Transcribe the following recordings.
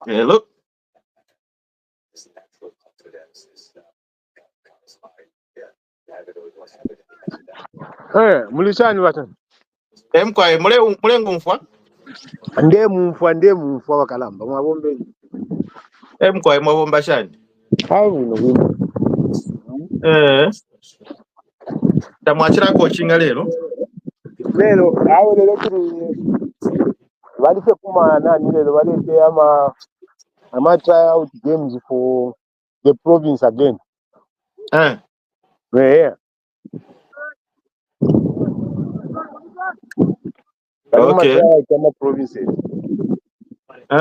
Hello. Mulishani watu. Kwa mule ngumfwa. Nde mumfwa wakalamba mwabombe. Kwa mwabomba shani. Wino. Tamwachira coaching lero. Lero kiri walise kuma nani lero walise ama try out games for the province again. Yeah. Okay. Provinces. I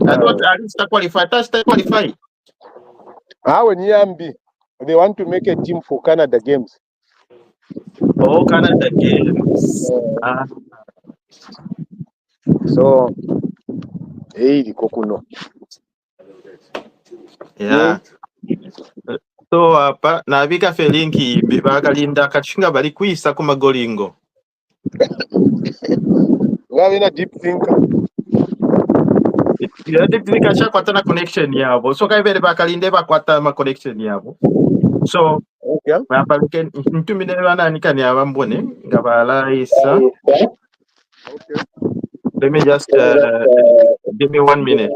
thought at least qualify. Qualify. They want to make a team for Canada games. Oh, Canada games. So, the kokuno. Yeah. So apa na bika felinki bakalinda kachinga bali kwisa ku magolingo. Ngavina deep thinker. Ya deep thinker chakwata na connection yabo. So kaibere bakalinde bakwata ma connection yabo. So okay. Bapaluken ntumine bana nikani abambone ngabala isa. Okay. Let me just give me 1 minute.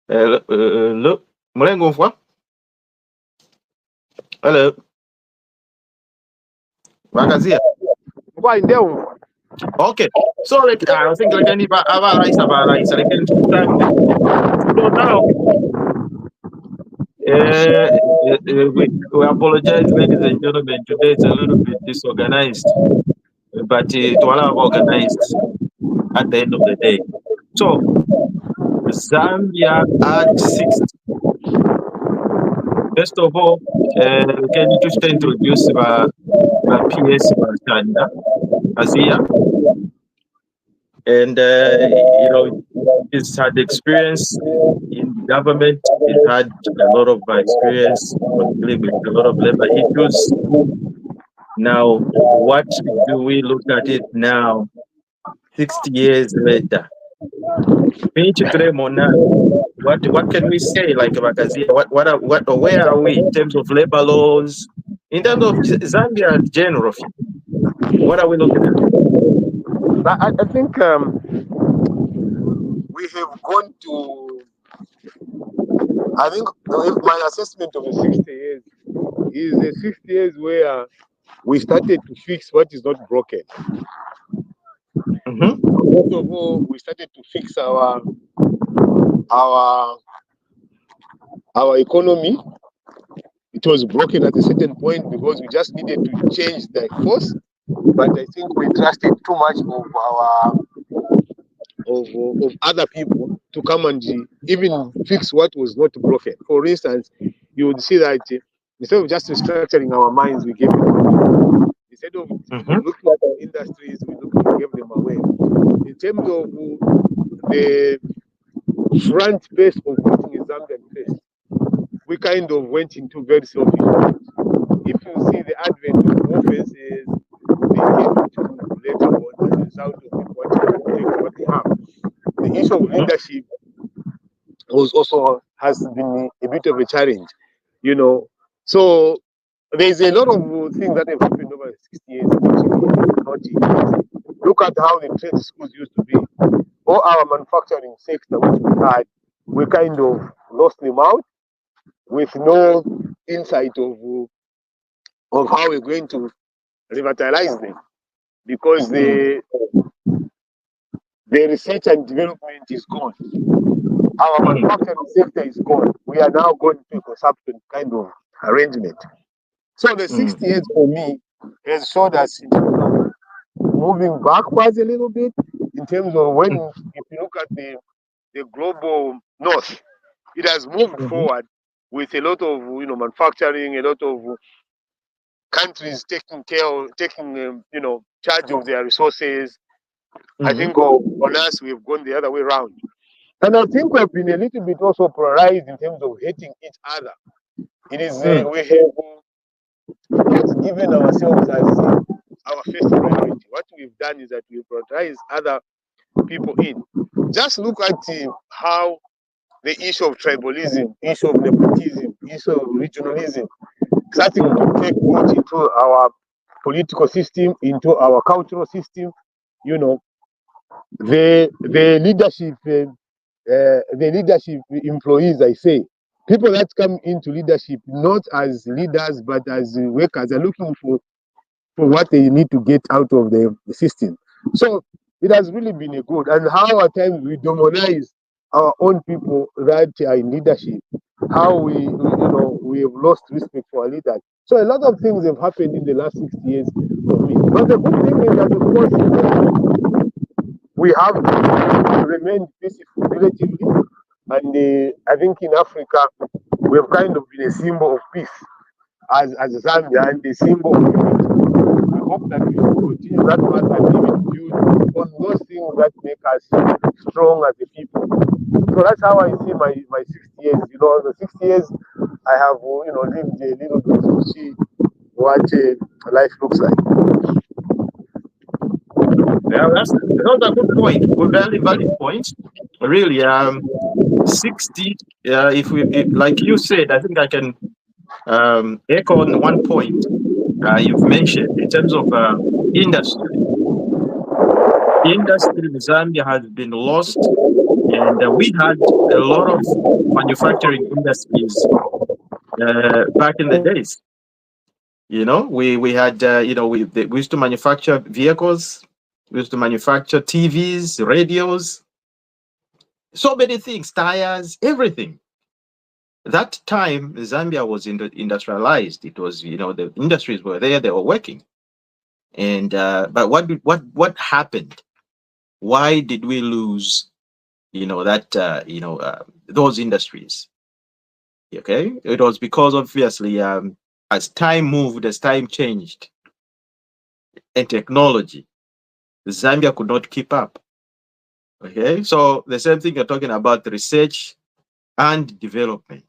Look, mule ngumfwa. Hello. Wakazia. Kwa ndeu. Okay. So like I think like any about rice, like in time. So now we apologize, ladies and gentlemen. Today it's a little bit disorganized, but it will have organized at the end of the day. So Zambia had 60. First of all, can you just introduce the PS Bartanda Azia? And, he's had experience in government. He's had a lot of experience on dealing with a lot of labor issues. Now, what do we look at it now, 60 years later? What can we say like about Kazia? Where are we in terms of labor laws, in terms of Zambia in general? What are we looking at? I think we have gone to. I think my assessment of the 60 years is the 60 years where we started to fix what is not broken. Mm-hmm. First of all, we started to fix our economy. It was broken at a certain point because we just needed to change the force. But I think we trusted too much of other people to come and even fix what was not broken. For instance, you would see that instead of just restructuring our mines, we gave them away. Instead of looking at our industries, we gave them away. In terms of the front base of putting a Zambian face, we kind of went into very selfish mode. If you see the advent of offenses, they came to later on as a result of what they have. The issue of leadership has been a bit of a challenge, So there's a lot of things that have happened over 60 years. Look at how the trade schools used to be. All our manufacturing sector, which we had, we kind of lost them out with no insight of how we're going to revitalize them, because the research and development is gone. Our manufacturing sector is gone. We are now going to a consumption kind of arrangement. So the 60 years for me has showed us moving backwards a little bit in terms of if you look at the global north, it has moved forward with a lot of manufacturing, a lot of countries taking charge of their resources. I think on us we've gone the other way around, and I think we've been a little bit also polarized in terms of hating each other. It is we have not given ourselves as our first priority. What we've done is that we prioritize other people in. Just look at how the issue of tribalism, issue of nepotism, issue of regionalism starting to take root into our political system, into our cultural system. The leadership employees, I say, people that come into leadership not as leaders but as workers are looking for what they need to get out of the system. So it has really been a good, and how at times we demonize our own people that are in leadership, how we have lost respect for our leaders. So a lot of things have happened in the last 60 years for me. But the good thing is that, of course, we have remained peaceful relatively, and I think in Africa we have kind of been a symbol of peace as Zambia, and a symbol of unity. We hope that we will continue that path and even build on those things that make us strong as a people. So that's how I see my 60 years. The 60 years I have lived a little bit to see what life looks like. Yeah, that's a good point. A very valid point. Really, 60. Like you said, I think I can echo on one point you've mentioned in terms of industry. Industry in Zambia has been lost, and we had a lot of manufacturing industries back in the days. We had we used to manufacture vehicles. We used to manufacture TVs, radios, so many things, tires, everything. That time, Zambia was industrialized. It was, the industries were there; they were working. And but what happened? Why did we lose, those industries? Okay, it was because obviously, as time moved, as time changed, and technology, Zambia could not keep up. Okay, so the same thing you're talking about, research and development.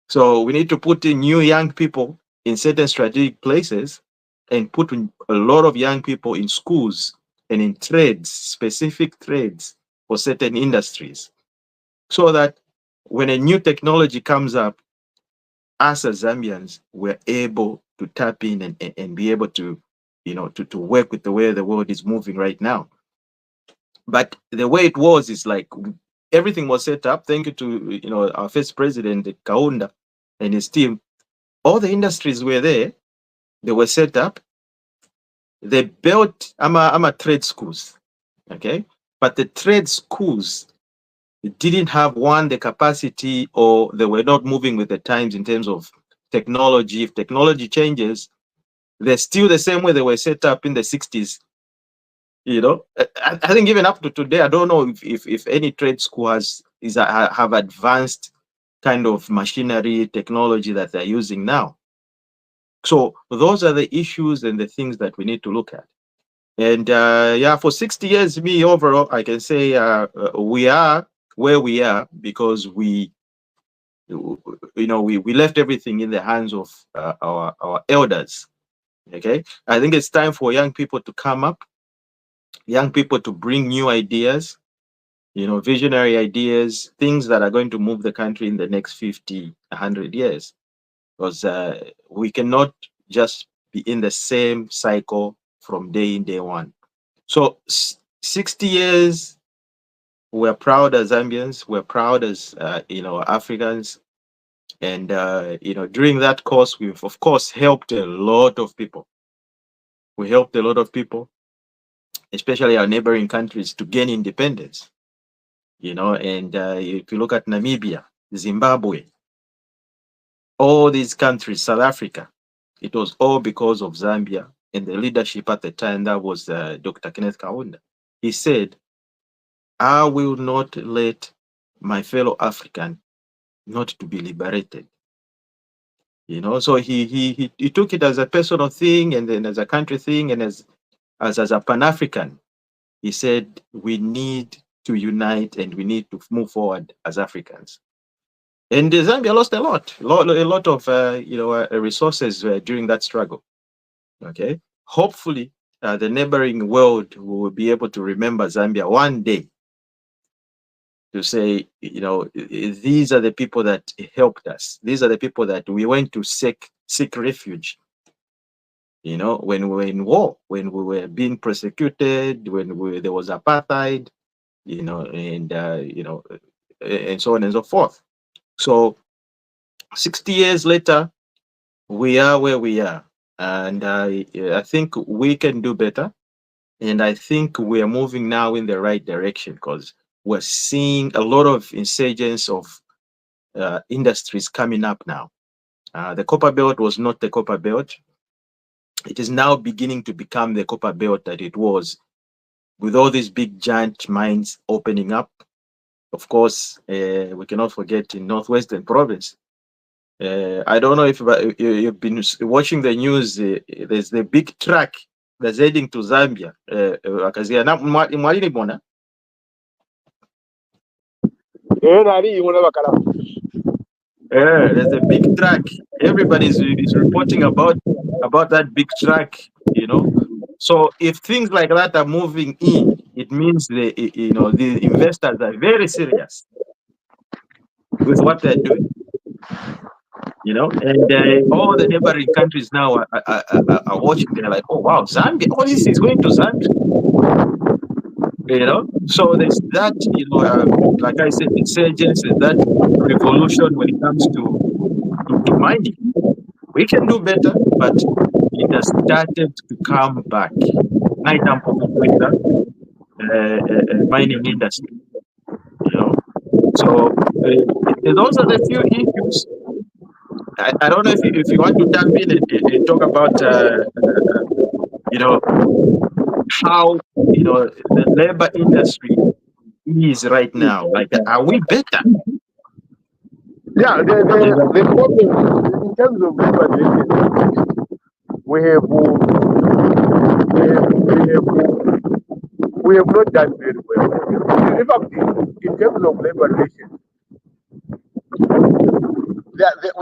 So we need to put in new young people in certain strategic places and put a lot of young people in schools and in trades, specific trades for certain industries, so that when a new technology comes up, us as Zambians were able to tap in and be able to, to work with the way the world is moving right now. But the way it was is like everything was set up. Thank you to our first president Kaunda and his team. All the industries were there. They were set up. They built ama trade schools, okay? But the trade schools didn't have the capacity, or they were not moving with the times in terms of technology. If technology changes, they're still the same way they were set up in the 60s. I think even up to today, I don't know if any trade school have advanced kind of machinery technology that they're using now. So those are the issues and the things that we need to look at. And for 60 years, me overall, I can say we are where we are because we left everything in the hands of our elders. Okay, I think it's time for young people to come up, young people to bring new ideas, visionary ideas, things that are going to move the country in the next 50, 100 years. Because we cannot just be in the same cycle from day in, day one. So 60 years, we're proud as Zambians, we're proud as, Africans. And, during that course, we've, of course, helped a lot of people. We helped a lot of people, especially our neighboring countries, to gain independence. And if you look at Namibia, Zimbabwe, all these countries, South Africa, it was all because of Zambia and the leadership at the time. That was Dr. Kenneth Kaunda. He said, I will not let my fellow African not to be liberated. So he took it as a personal thing, and then as a country thing, and as a Pan-African. He said, we need to unite and we need to move forward as Africans. And Zambia lost a lot of resources during that struggle. Okay, hopefully the neighboring world will be able to remember Zambia one day, to say, these are the people that helped us. These are the people that we went to seek refuge. When we were in war, when we were being persecuted, when there was apartheid, and and so on and so forth. So 60 years later, we are where we are. And I think we can do better. And I think we are moving now in the right direction, because we're seeing a lot of insurgence of industries coming up now. The copper belt was not the copper belt. It is now beginning to become the copper belt that it was, with all these big giant mines opening up. Of course, we cannot forget in Northwestern Province. I don't know if you've been watching the news. There's the big truck that's heading to Zambia. There's a big truck. Everybody is reporting about that big truck. So if things like that are moving in, it means the investors are very serious with what they're doing. And all the neighboring countries now are watching. They're like, oh wow, Zambia! All this is going to Zambia. So there's that. Like I said, insurgence, that revolution when it comes to mining. We can do better, but it has started to come back. naitampo kukwenda mining industry, you know. So those are the few issues. I don't know if you want to tap in and talk about you know, how, you know, the labor industry is right now. Like, are we better? Yeah, the problem in terms of labor relations, we have we have not done very well. In fact, in terms of labor relations, we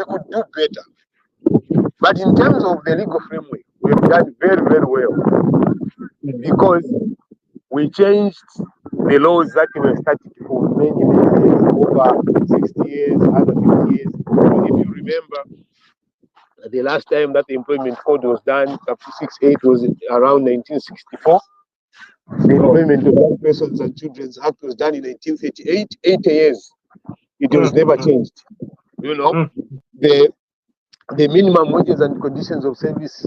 could do better. But in terms of the legal framework, we have done very, very well because we changed the laws that were static for many, many years, over 60 years, 150 years. If you remember, the last time that the employment code was done, chapter 68, was around 1964. The Employment of Young Persons and Children's Act was done in 1938, 80 years. It was never changed. You know, the minimum wages and conditions of service,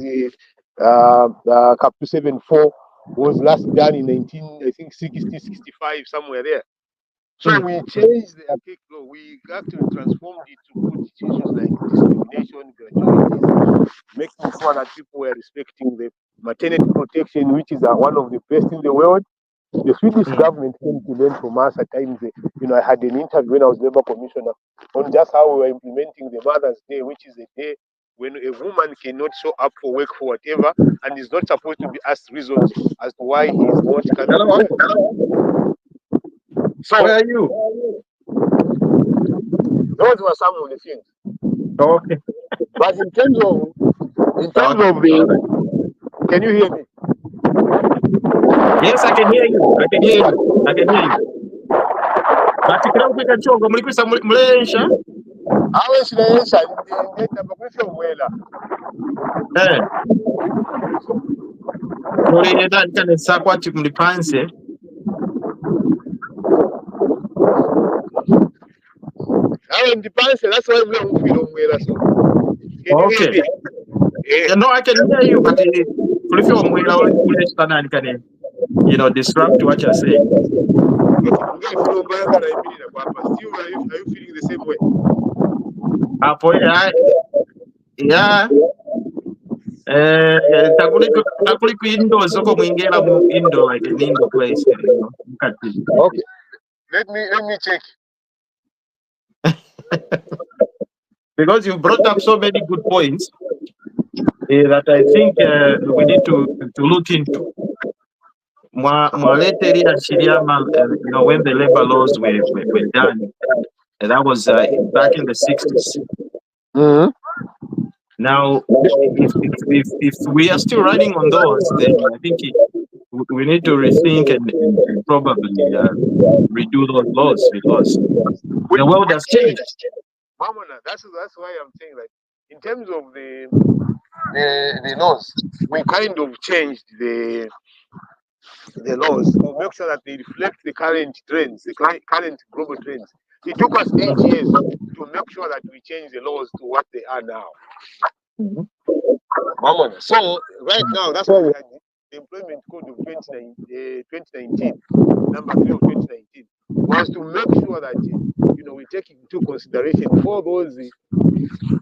chapter 74, was last done in 60, 65, somewhere there. So we changed the archaic law. We actually transformed it to put issues like discrimination, gratuities, making sure that people were respecting the maternity protection, which is one of the best in the world. The Swedish government came to learn from us at times. You know, I had an interview when I was Labour Commissioner on just how we were implementing the Mother's Day, which is a day when a woman cannot show up for work for whatever and is not supposed to be asked reasons as to why he is not coming to work. So, where are you? Those were some of the things. Okay. But in terms of the, can you hear me? Yes, I can hear you. I can hear you. I can hear you. But kila ukika chongo mlikwisa mlesha. Awe shinaesha ngeta bakwisa mwela. Nuri ndani sakwati mlipanse. Awe ndipanse, that's why mle mfilo mwela so. Okay. No, I can hear you, but if you're mwela you know, disrupt what you're saying. Still, are you feeling the same way? Yeah. Takuli indo soko mwingela mu indo, like an indo place, you know. Okay. Let me check. Because you brought up so many good points that I think we need to look into. You know, when the labor laws were done, and that was back in the 60s. Now, if we are still running on those, then I think we need to rethink and probably redo those laws, because the world has changed. That's why I'm saying that in terms of the laws, we kind of changed the laws to make sure that they reflect the current trends, the current global trends. It took us 8 years to make sure that we change the laws to what they are now. So right now, that's why we had the Employment Code of 2019, number 3 of 2019, was to make sure that we take into consideration for those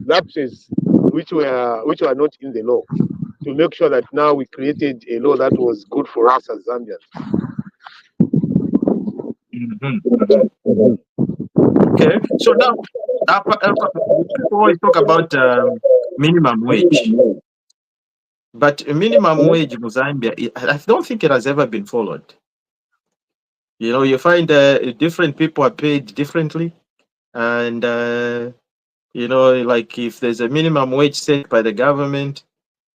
lapses which were not in the law, to make sure that now we created a law that was good for us as Zambians. Okay, so now people always talk about minimum wage, but minimum wage in Zambia, I don't think it has ever been followed. You know, you find different people are paid differently, and you know, like if there's a minimum wage set by the government,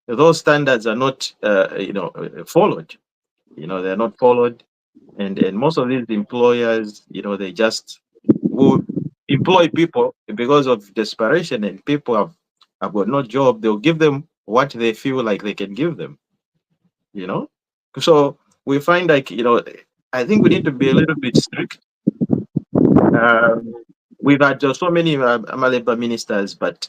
those standards are not followed. You know, they're not followed, and most of these employers, you know, they just would employ people because of desperation, and people have got no job. They'll give them what they feel like they can give them, you know. So we find, like, you know, I think we need to be a little bit strict. We've had so many labor ministers, but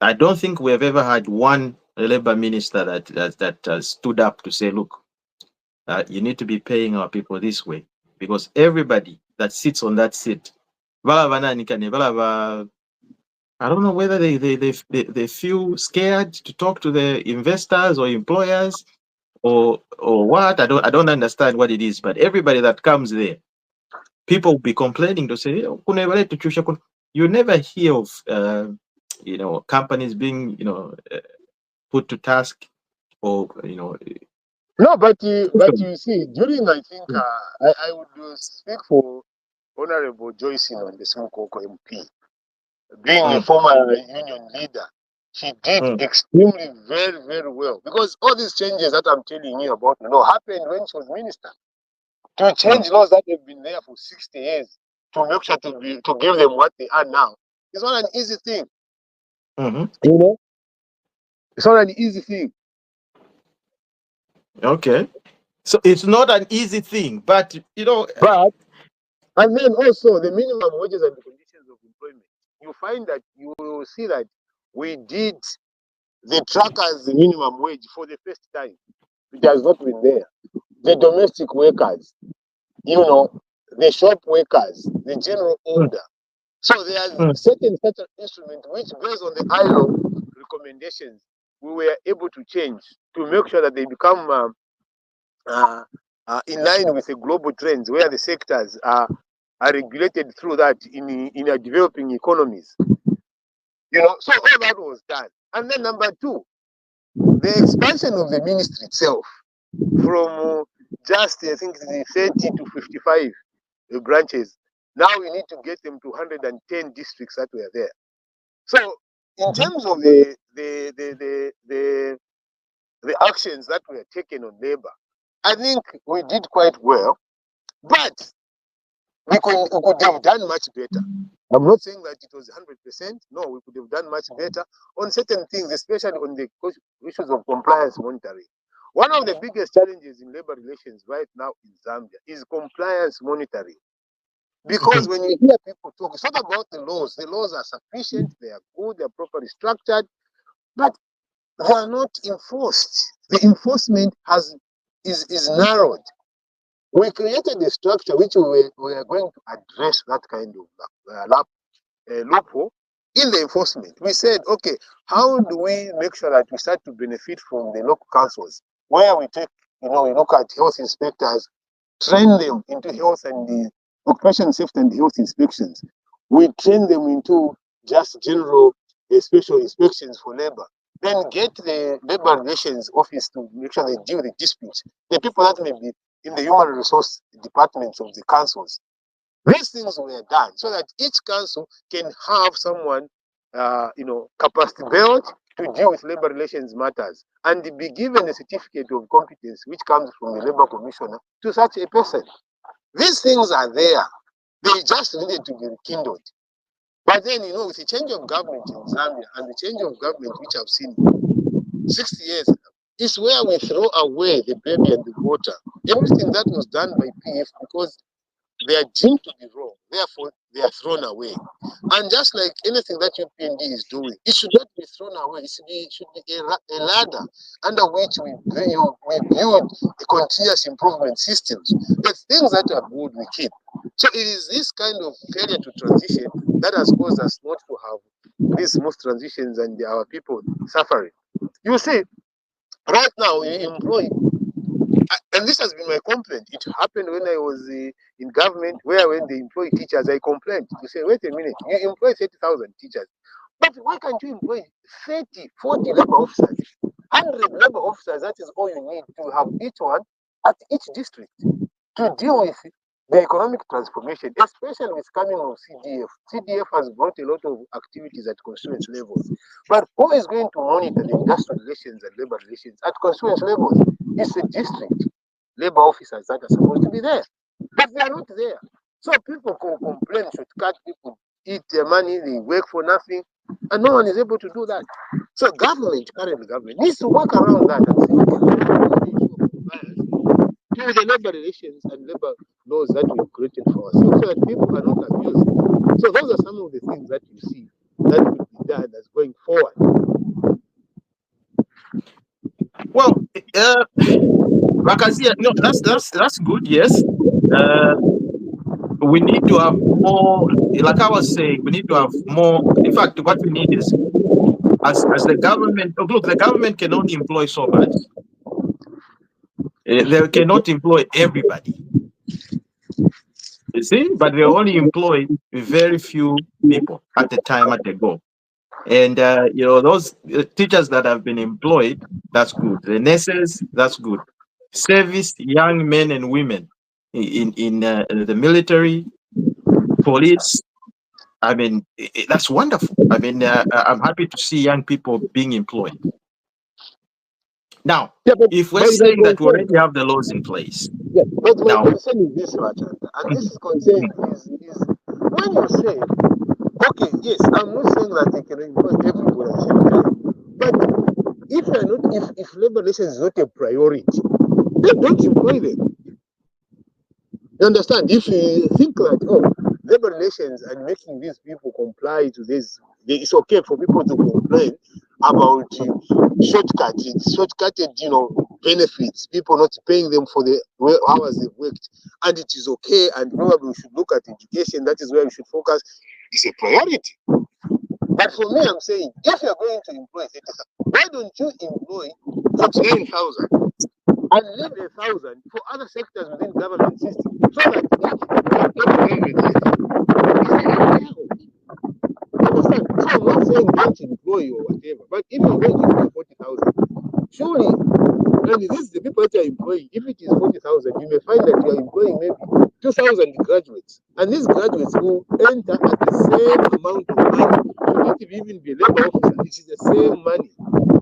I don't think we have ever had one labor minister that stood up to say, look, you need to be paying our people this way, because everybody that sits on that seat, vala vanani kane, I don't know whether they feel scared to talk to the investors or employers or what. I don't understand what it is, but everybody that comes there, people will be complaining to say, "Oh, you never hear of companies being put to task, or No, but you see, during I think I would speak for Honorable Joyce on the Smokoko MP, being a Mm, former union leader. She did mm, extremely very well, because all these changes that I'm telling you about, happened when she was minister. To mm, change laws that have been there for 60 years, to make sure to give them what they are now, it's not an easy thing. mhm. You know, it's not an easy thing. Okay. So it's not an easy thing, but But and then also the minimum wages and the conditions of employment. You find that you will see that we did the truckers the minimum wage for the first time. It has not been there. The domestic workers, the shop workers, the general mm, order. So there are mm, certain instruments which, based on the ILO recommendations, we were able to change to make sure that they become uh, in line with the global trends, where the sectors are regulated through that in a developing economies. So all that was done. And then number two, the expansion of the ministry itself from just I think the 30 to 55 branches. Now we need to get them to 110 districts that were there. So in mhm, terms of the actions that were taken on labor, I think we did quite well, but we could have done much better. I'm not saying that it was 100%. No, we could have done much better on certain things, especially on the issues of compliance monitoring. One of the biggest challenges in labor relations right now in Zambia is compliance monitoring. Because mhm, when you hear people talk, it's not about the laws. The laws are sufficient, they are good, they're properly structured, but they are not enforced. The enforcement is narrowed. We created a structure which we are going to address that kind of loophole in the enforcement. We said, okay, how do we make sure that we start to benefit from the local councils, where we take, we look at health inspectors, train them into health and the occupation safety and health inspections. We train them into just general special inspections for labor. Then get the labor relations office to make sure they deal with disputes. The people that may be in the human resource departments of the councils. These things were done so that each council can have someone, capacity built to deal with labor relations matters and be given a certificate of competence which comes from the labor commissioner to such a person. These things are there. They just needed to be rekindled. But then, with the change of government in Zambia and the change of government which I've seen 60 years, is where we throw away the baby and the water. Everything that was done by PF, because they are deemed to be wrong. Therefore, they are thrown away. And just like anything that UPND is doing, it should not be thrown away. It should be a ladder under which we build a continuous improvement systems. The things that are good, we keep. So it is this kind of failure to transition that has caused us not to have these smooth transitions and our people suffering. You see, right now we employ and this has been my complaint. It happened when I was in government, where when they employ teachers, I complained to say, wait a minute, you employ 30,000 teachers, but why can't you employ 30, 40 labor officers, 100 labor officers? That is all you need to have each one at each district to deal with the economic transformation, especially with coming of CDF. CDF has brought a lot of activities at constituency levels. But who is going to monitor the industrial relations and labor relations at constituency levels? It's the district labor officers that are supposed to be there. But they are not there. So people can complain, shortcut people eat their money, they work for nothing, and no one is able to do that. So current government, needs to work around that and say, okay, to the labor relations and labor laws that we've created for ourselves so that people are not abused. So those are some of the things that you see that could be done as going forward. Well, Bakazia, no, that's good. Yes, uh, we need to have more. Like I was saying, we need to have more. In fact, what we need is as the government. Oh, look, the government can only employ so much. They cannot employ everybody. You see, but they only employ very few people at the time at the go. And those teachers that have been employed, that's good. The nurses, that's good. Service young men and women in the military, police. I mean, that's wonderful. I mean, I'm happy to see young people being employed. Now, Yeah, if we're but my saying that we concern, already have the laws in place, yeah, but my now, concern is this, Rajat, and this is concern is when you say, okay, yes, I'm not saying that they can employ everybody at the same time, but if you're not, if labor relations is not a priority, then don't employ them. You understand? If you think like, oh, labor relations and making these people comply to this, it's okay for people to complain about shortcuts, shortcutted, benefits, people not paying them for the hours they've worked, and it is okay, and probably we should look at education, that is where we should focus, it's a priority. But for me, I'm saying, if you're going to employ 30,000, why don't you employ 49,000? And leave 1,000 for other sectors within government system so that understand? So I'm not saying don't employ or whatever, but if you're going to employ 40,000, surely, and this is the people that you're employing. If it is 40,000, you may find that you're employing maybe 2,000 graduates, and these graduates will enter at the same amount of money. So not even be labor officers, it is the same money,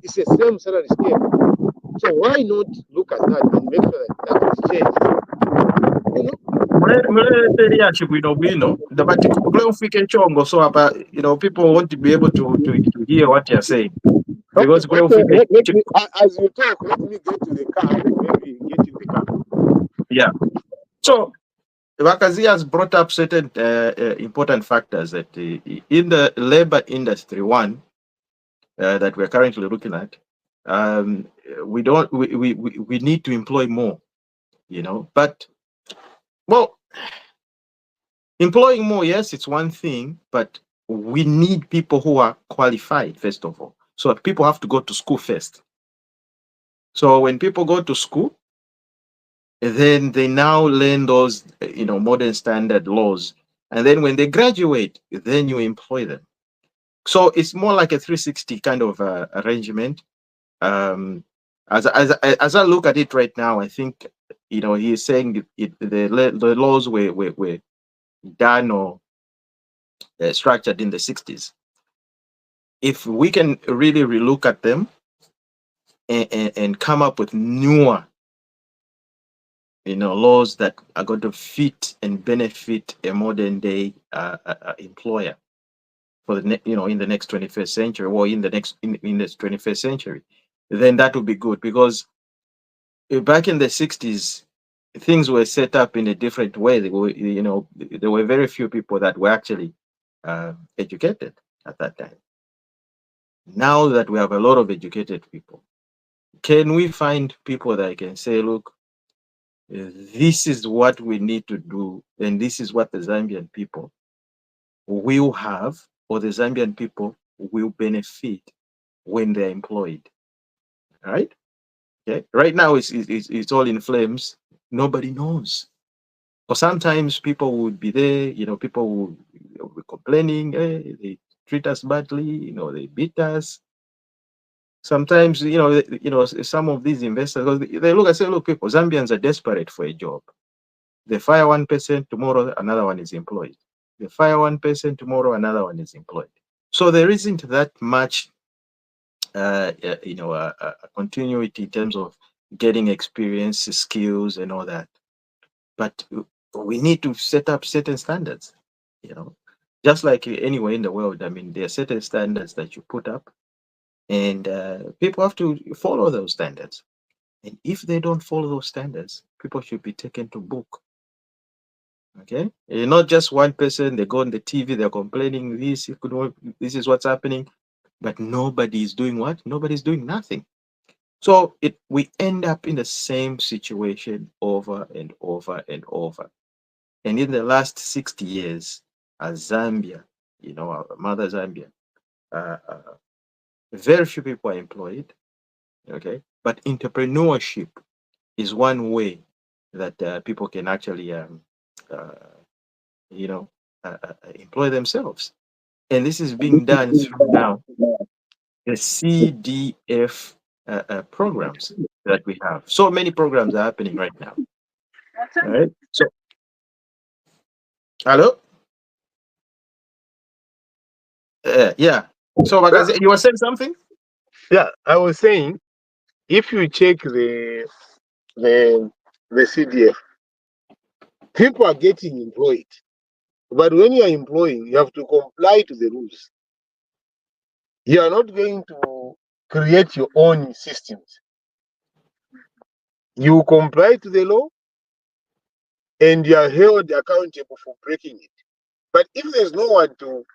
it's the same salary scale. So why not look at that and make sure that that is changed? You know? muleteriachi bwino but kule ufike chongo so hapa people won't be able to hear what you're saying Okay, because kule okay. ufike Let me, as you talk, let me get to the car. Maybe get in the car. yeah. So Wakazi has brought up certain important factors that in the labor industry, one that we're currently looking at, we don't we need to employ more, but well, employing more, yes, it's one thing, but we need people who are qualified, first of all. So people have to go to school first. So when people go to school, then they now learn those, modern standard laws. And then when they graduate, then you employ them. So it's more like a 360 kind of arrangement. Um, as I look at it right now, I think, he's saying the laws were done or structured in the 60s. If we can really relook at them and come up with newer, laws that are going to fit and benefit a modern day employer for in the next 21st century or in this 21st century, then that would be good because back in the 60s, things were set up in a different way. There were very few people that were actually educated at that time. Now that we have a lot of educated people, can we find people that can say, look, this is what we need to do, and this is what the Zambian people will have, or the Zambian people will benefit when they're employed, right? Okay. Right now, it's all in flames. Nobody knows. Or sometimes people would be there, people will be complaining, hey, they treat us badly, they beat us. Sometimes, some of these investors, they look and say, look, people, Zambians are desperate for a job. They fire one person, tomorrow another one is employed. They fire one person, tomorrow another one is employed. So there isn't that much, continuity in terms of getting experience, skills, and all that. But we need to set up certain standards, just like anywhere in the world. I mean, there are certain standards that you put up, and people have to follow those standards. And if they don't follow those standards, people should be taken to book. Okay, not just one person. They go on the TV, they're complaining. This is what's happening, but nobody is doing what? Nobody's doing nothing. So we end up in the same situation over and over and over. And in the last 60 years, as Zambia, our mother Zambia, uh, uh, very few people are employed. Okay, but entrepreneurship is one way that people can actually, uh, you know, employ themselves. And this is being done through now the CDF programs that we have. So many programs are happening right now. All right. So, hello. Yeah. So, like I Yeah, said, you were saying something. yeah. I was saying, if you check the the CDF, people are getting employed. But when you are employing, you have to comply to the rules. You are not going to create your own systems. You comply to the law and you are held accountable for breaking it. But if there's no one to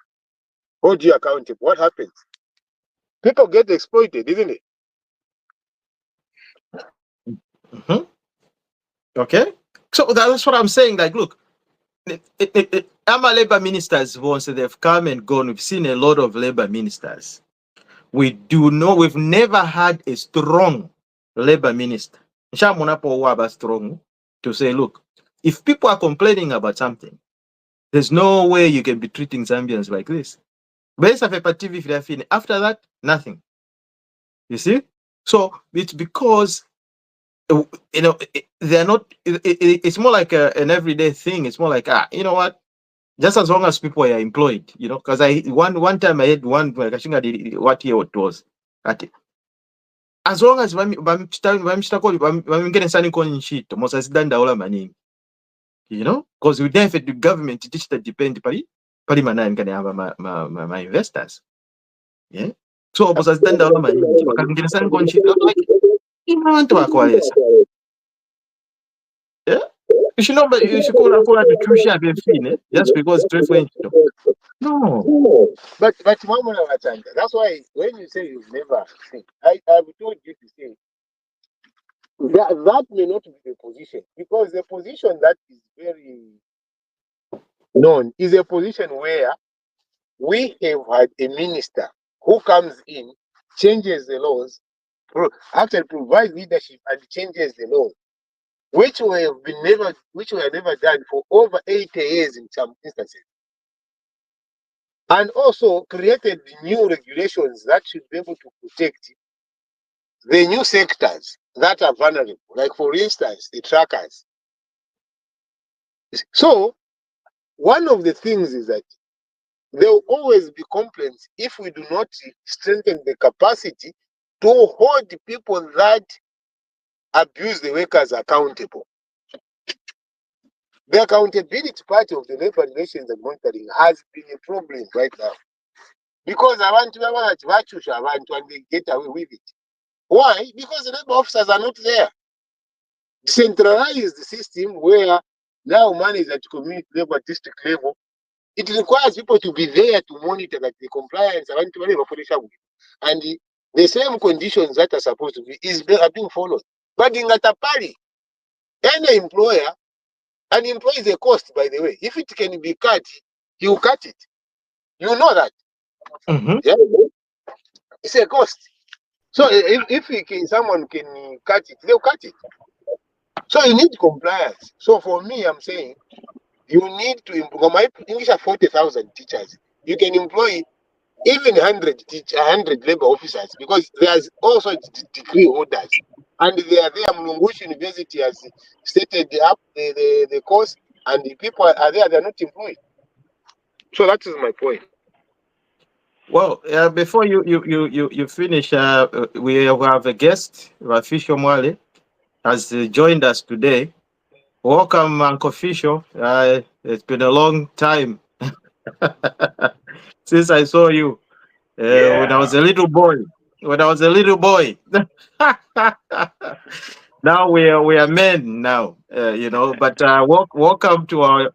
hold you accountable, what happens? People get exploited, isn't it? Mhm. Okay. So that's what I'm saying. Like, look, our labor ministers, once they've come and gone, we've seen a lot of labor ministers. We've never had a strong labor minister. Strong to say, look, if people are complaining about something, there's no way you can be treating Zambians like this. After that, nothing. You see? So it's because they're not. It's more like an everyday thing. It's more like you know what? Just as long as people are employed, because I one time I had one like I think I did what year it was. As long as vamingene kwenye ntchito musazidandaula maningi, because we benefit the government tichita depend pali manani kane ava ma investors, yeah. So musazidandaula maningi vakanginisani kwenye ntchito like ina vantu vakwalesa, yeah. Ishikula tuchusha befine just because trefwe ntchito. No. But Mama Wachanga, that's why when you say you've never seen, I've told you to say that may not be the position, because the position that is very known is a position where we have had a minister who comes in, changes the laws, actually provides leadership and changes the law, which were never done for over 80 years in some instances. And also created new regulations that should be able to protect the new sectors that are vulnerable, like for instance, the trackers. So one of the things is that there will always be complaints if we do not strengthen the capacity to hold the people that abuse the workers accountable. The accountability part of the labor relations and monitoring has been a problem right now, because abantu bachusha abantu and they get away with it. Why? Because the labor officers are not there. Decentralized system where now money is at community level, district level. It requires people to be there to monitor that the compliance and the same conditions that are supposed to be are being followed. But in Gatapari, any employer, and employer is a cost, by the way. If it can be cut, he will cut it. You know that. Mm-hmm. Yeah? It's a cost. So if someone can cut it, they'll cut it. So you need compliance. So for me, I'm saying you need to employ. My English are 40,000 teachers. You can employ even 100 labor officers, because there's also degree holders, and they are there. Mlungushi University has stated up the course, and the people are there. They're not employed. So that is my point. Well, before you finish, we have a guest, Fisho Mwale, has joined us today. Welcome, Uncle Fisho. It's been a long time since I saw you when I Yeah. was a little boy. When I was a little boy. Now we are men now, But welcome to our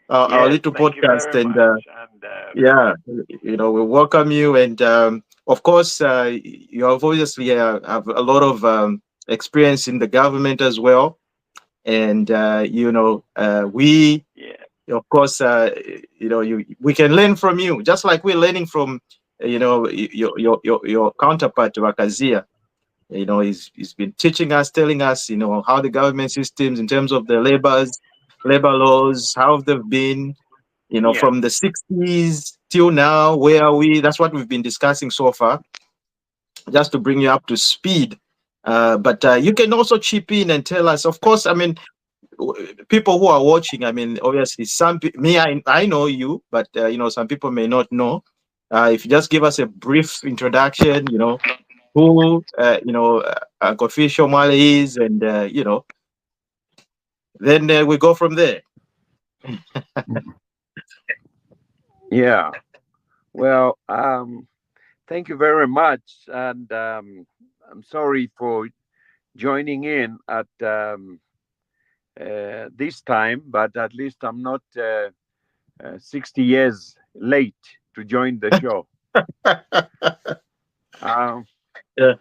Yes, little thank you podcast, very and much. And yeah, we welcome you, and of course, you have obviously have a lot of experience in the government as well, and we, Yeah. of course, we can learn from you, just like we're learning from your counterpart Wakazia. He's been teaching us, telling us, how the government systems in terms of the labor laws, how they've been, Yeah. from the 60s till now. Where are we? That's what we've been discussing so far, just to bring you up to speed. But you can also chip in and tell us, of course, I mean, people who are watching, I mean, obviously, me, I know you, but, some people may not know. If you just give us a brief introduction, who, Kofi Shomale is, and, then we go from there. Yeah. Well, thank you very much, and I'm sorry for joining in at this time, but at least I'm not 60 years late to join the show. Um, Yeah.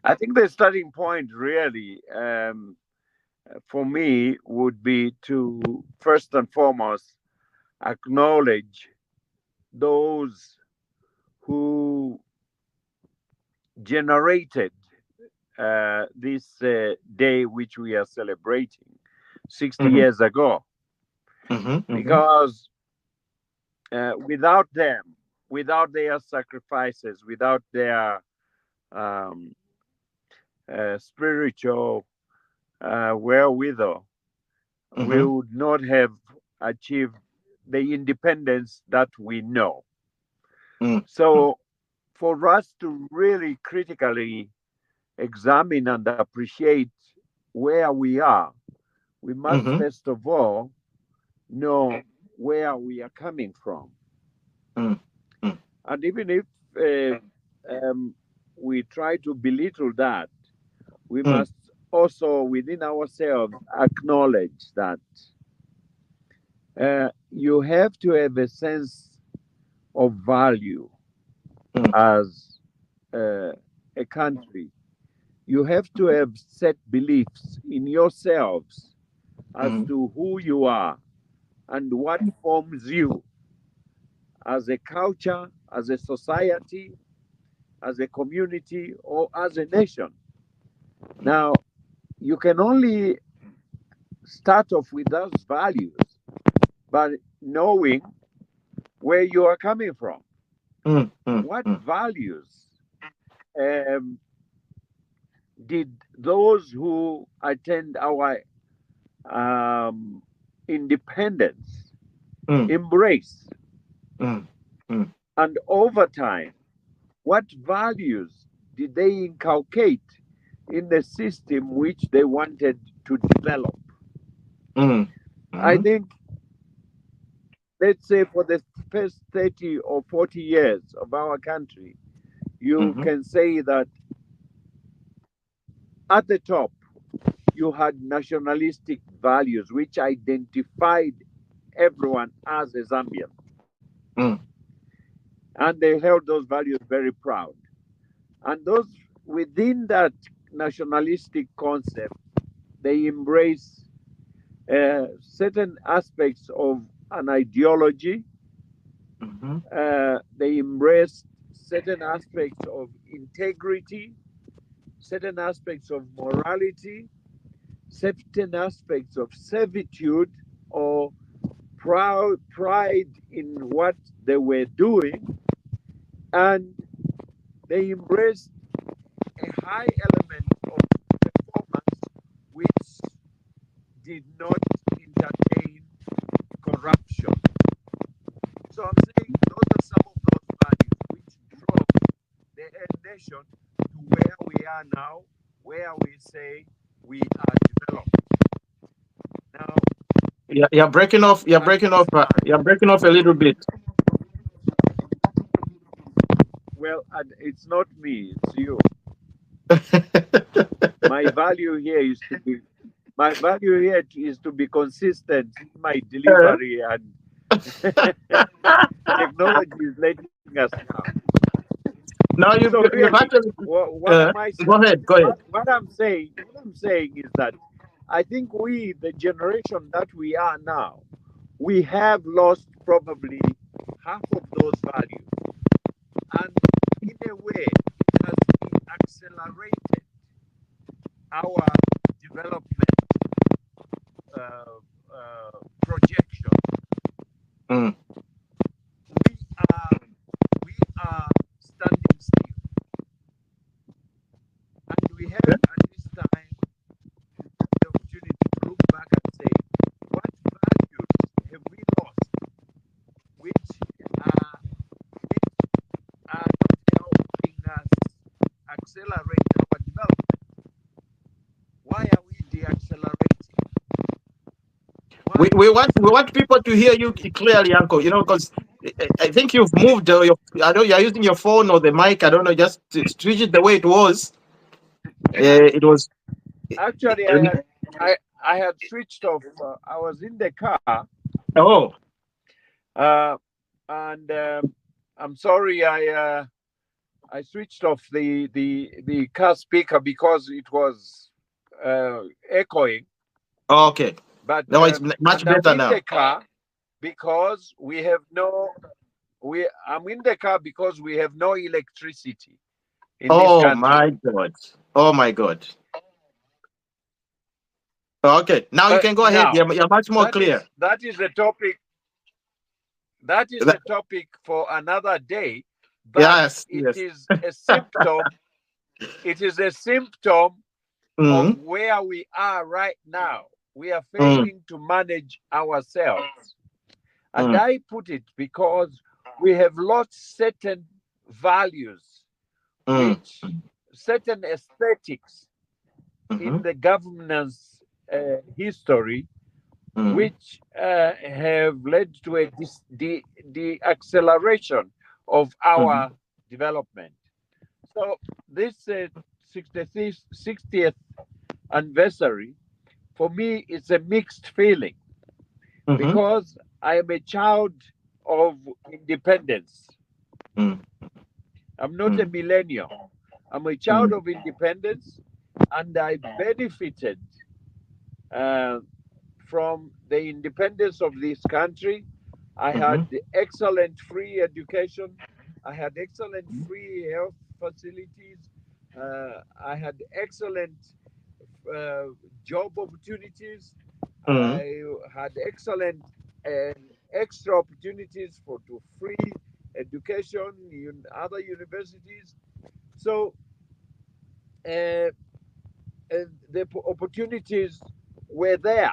I think the starting point really for me would be to first and foremost acknowledge those who generated this day which we are celebrating 60 Hmm. years ago, Hmm. Hmm. because without them, without their sacrifices, without their um, spiritual wherewithal, we Hmm. would not have achieved the independence that we know. Hmm. So, for us to really critically examine and appreciate where we are, we must Hmm. first of all know where we are coming from. Hmm. And even if uh, um, we try to belittle that, we Hmm. must also within ourselves acknowledge that you have to have a sense of value Hmm. as uh, a country. You have to have set beliefs in yourselves as Hmm. to who you are and what forms you as a culture, as a society, as a community, or as a nation. Now, you can only start off with those values by knowing where you are coming from. Hmm. Hmm. What Hmm. values um, did those who attend our um, independence Hmm. embrace? Hmm. Hmm. And over time, what values did they inculcate in the system which they wanted to develop? Hmm. I Hmm. think, let's say, for the first 30 or 40 years of our country, you Hmm. can say that at the top, you had nationalistic values which identified everyone as a Zambian. Hmm. And they held those values very proud. And those within that nationalistic concept, they embrace certain aspects of an ideology. Hmm. They embrace certain aspects of integrity, certain aspects of morality, certain aspects of servitude or pride in what they were doing, and they embraced a high element of performance which did not entertain corruption. So I'm saying those are some of those values which drove the nation to where we are now, where we say we are developed. Now, Yeah, you're breaking off. You're at breaking this off. time, You're breaking off a little bit. well, and it's not me, it's you. My value here is to be my value here is to be consistent in my delivery and Technology is letting us now. Now So you've really, actually what am I go saying? ahead, go ahead. What I'm saying is that I think we, the generation that we are now, we have lost probably half of those values, and in a way, it has accelerated our development uh, projection. Mm. We are standing still, and we have at this time the opportunity to look back and say, what values have we lost, which are not helping us accelerate our development? Why are we deaccelerating? Why We want people to hear you clearly, Uncle. Because I think you've moved. I know you're using your phone or the mic. I don't know. Just to switch it the way it was. It was. actually I had switched off. I was in the car, Oh, uh, and I'm sorry I switched off the car speaker because it was echoing. okay. But No, it's much and I'm better in now. the car because we have no we I'm in the car because we have no electricity in this Oh country. my God. Oh my God. Okay, now you But can go ahead. now You're much more clear. that is a topic, that is a That- topic for another day, but yes, it yes. is a symptom, it is a symptom of Mm, where we are right now. We are mm, failing to manage ourselves. And mm, I put it because we have lost certain values, mm, which certain aesthetics in mhm, the governance history, mm, which have led to a the acceleration of mhm, our development. So this 60th anniversary for me is a mixed feeling mhm, because I am a child of independence. mm, I'm not a mm, millennial. I'm a child mm, of independence, and I benefited uh, from the independence of this country. I had mhm, excellent free education. I had excellent free health facilities. I had excellent uh, job opportunities. mm, I had excellent and extra opportunities for to free education in other universities. So uh, the opportunities were there,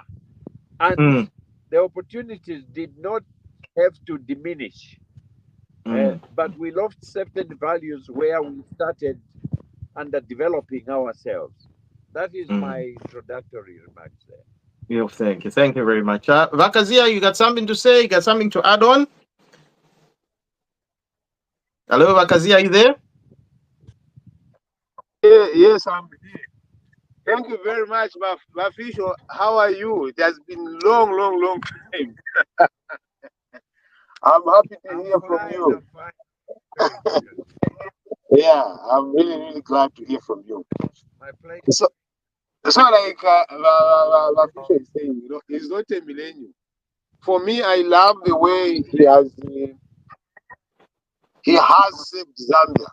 and mm, the opportunities did not have to diminish. mm, But we lost certain values where we started under developing ourselves. That is mm. my introductory remarks there. Thank you. Thank you very much. Vakazia, you got something to say? You got something to add on? Hello, Vakazia, are you there? Yeah, yes, I'm here. Thank you very much, Bafisho. How are you? It has been long, long, long time. I'm happy to I'm hear from fine. you. I'm fine. Very good. Yeah, I'm really, really glad to hear from you. My pleasure. So, so like Bafisho is saying, he's not a millennial. For me, I love the way he has saved Zambia.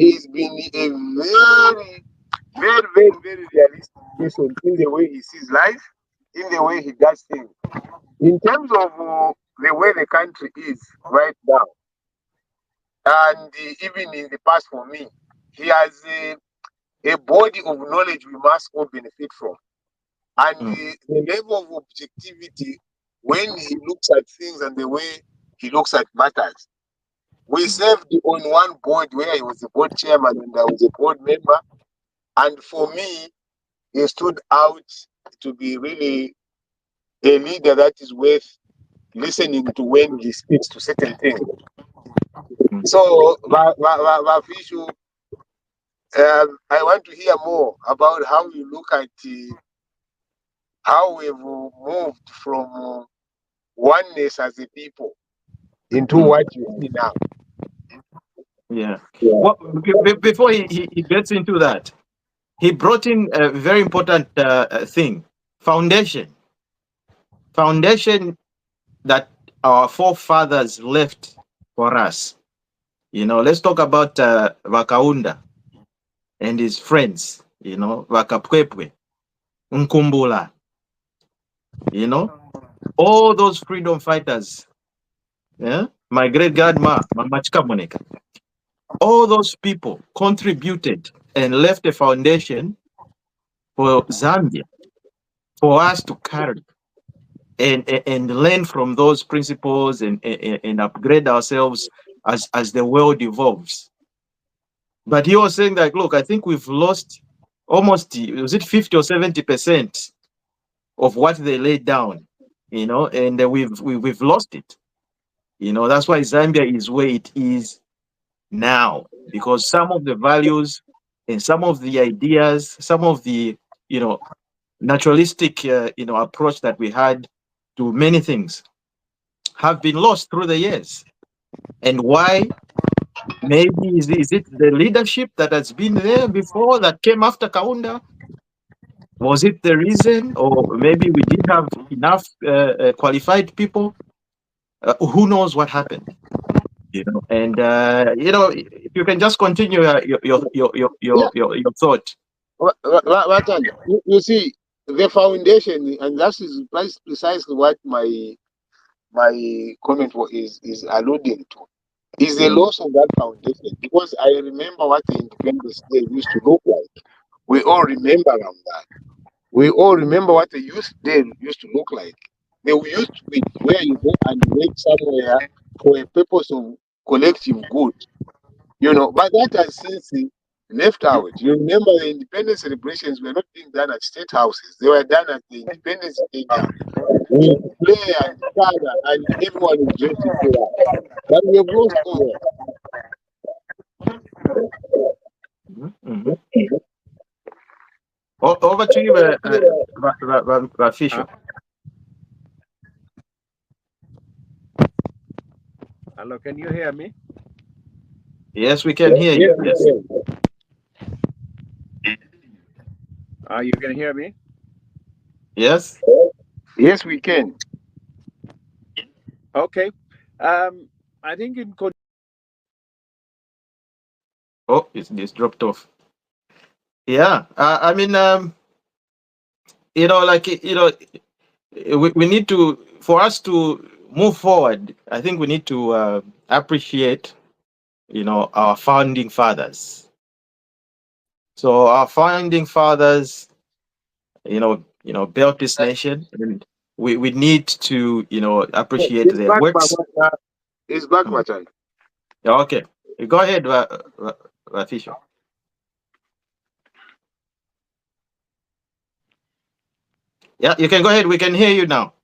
He's been a very, very, very, very realistic person in the way he sees life, in the way he does things. In terms of the way the country is right now, and even in the past for me, he has a body of knowledge we must all benefit from. And Mm, the level of objectivity when he looks at things and the way he looks at matters. We mm, served on one board where he was the board chairman and I was a board member. And for me, he stood out to be really a leader that is worth listening to when he speaks to certain things. mm, So, Vafishu, I want to hear more about how you look at how we've moved from oneness as a people into what you see now. Yeah. Well, before he gets into that, he brought in a very important thing: foundation. Foundation that our forefathers left for us. Let's talk about Vakaunda and his friends. Vakapwepwe, Nkumbula. All those freedom fighters. Yeah, my great grandma, Mama Chikamoneka. All those people contributed and left a foundation for Zambia, for us to carry and learn from those principles and upgrade ourselves as the world evolves. But he was saying that, look, I think we've lost almost, was it 50 or 70% of what they laid down, and we've lost it. That's why Zambia is where it is now, because some of the values and some of the ideas, some of the, naturalistic, approach that we had to many things have been lost through the years. And why? Maybe is it the leadership that has been there before that came after Kaunda? Was it the reason? Or maybe we didn't have enough qualified people? Who knows what happened? And if you can just continue your thought. You see, the foundation, and that is precisely what my comment is alluding to, is the loss of that foundation. Because I remember what the Independence Day used to look like. We all remember that. We all remember what the Youth Day used to look like. They used to be where you go and wait somewhere for a purpose of collective good. But that has since left out. You remember the independence celebrations were not being done at state houses. They were done at the Independence Stadium with play and father and everyone is dressed in color. But we have lost all Mm-hmm. Over to you, Fisher. Hello, can you hear me? Yes, we can hear you. Yes. You can hear me? Yes. Yes, we can. Okay. I think it's dropped off. Yeah. I mean, we need to, for us to move forward, I think we need to appreciate, our founding fathers. So our founding fathers, built this nation, and we need to, appreciate their works. It's back, Matan. Okay, go ahead, Fisher. Yeah, you can go ahead. We can hear you now.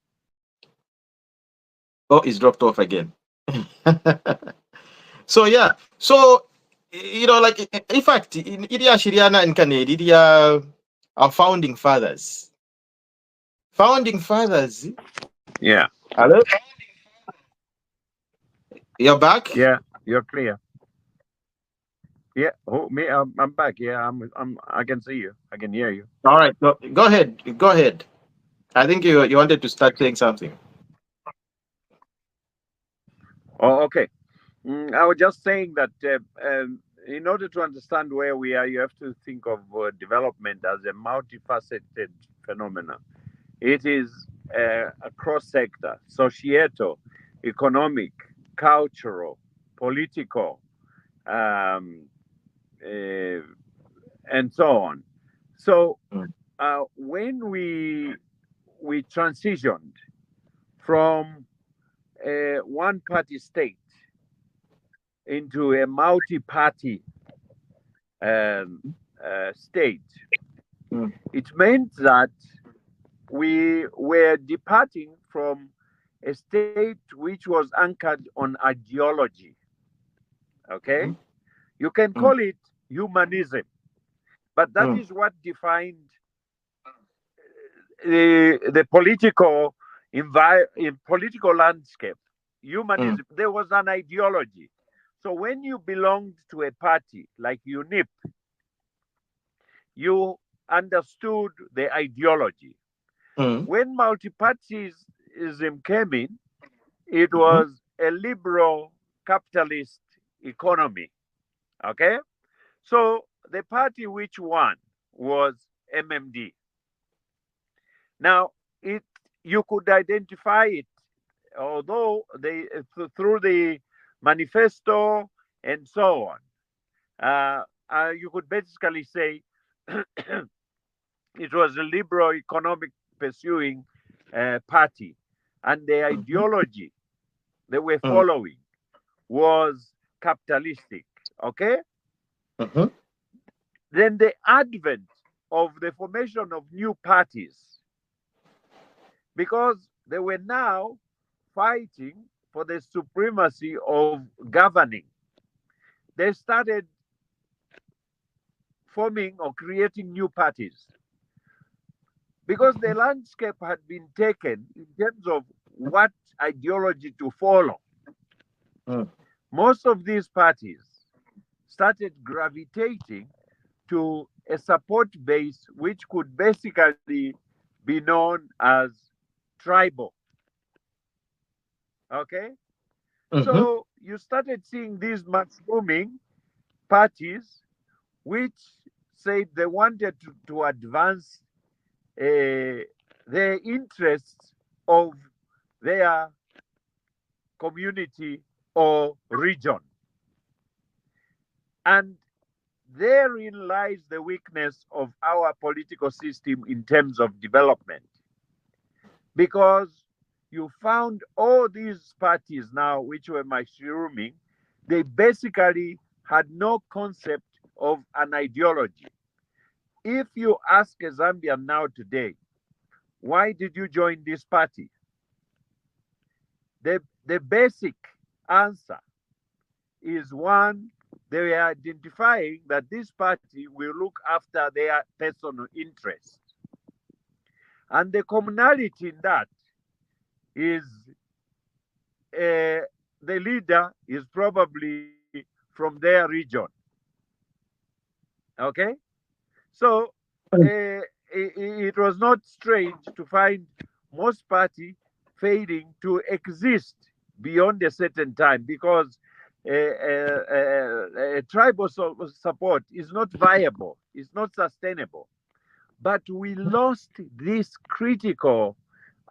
Oh, it's dropped off again. So yeah, like in fact, Idia Shiriana and Canada, our founding fathers. Founding fathers. Yeah. Hello. You're back. Yeah, you're clear. Yeah. Oh, me. I'm back. Yeah. I can see you. I can hear you. All right. Go ahead. Go ahead. I think you wanted to start saying something. Oh, okay. I was just saying that in order to understand where we are, you have to think of development as a multifaceted phenomenon. It is a cross sector, societal, economic, cultural, political, and so on. So when we transitioned from a one-party state into a multi-party state, it meant that we were departing from a state which was anchored on ideology. Okay? You can call it humanism, but that is what defined the political in political landscape, humanism, there was an ideology. So when you belonged to a party like UNIP, you understood the ideology. When multipartyism came in, it was a liberal capitalist economy. Okay? So the party which won was MMD. Now, you could identify it, although through the manifesto and so on. You could basically say it was a liberal economic pursuing party, and the ideology they were following was capitalistic. Okay? Then the advent of the formation of new parties, because they were now fighting for the supremacy of governing, they started forming or creating new parties. Because the landscape had been taken in terms of what ideology to follow, most of these parties started gravitating to a support base which could basically be known as tribal. Okay? So you started seeing these mushrooming parties which said they wanted to advance the interests of their community or region. And therein lies the weakness of our political system in terms of development. Because you found all these parties now, which were mushrooming, they basically had no concept of an ideology. If you ask a Zambian now today, why did you join this party? The basic answer is one, they were identifying that this party will look after their personal interests. And the commonality in that is the leader is probably from their region. Okay? So it was not strange to find most party failing to exist beyond a certain time, because tribal support is not viable, it's not sustainable. But we lost this critical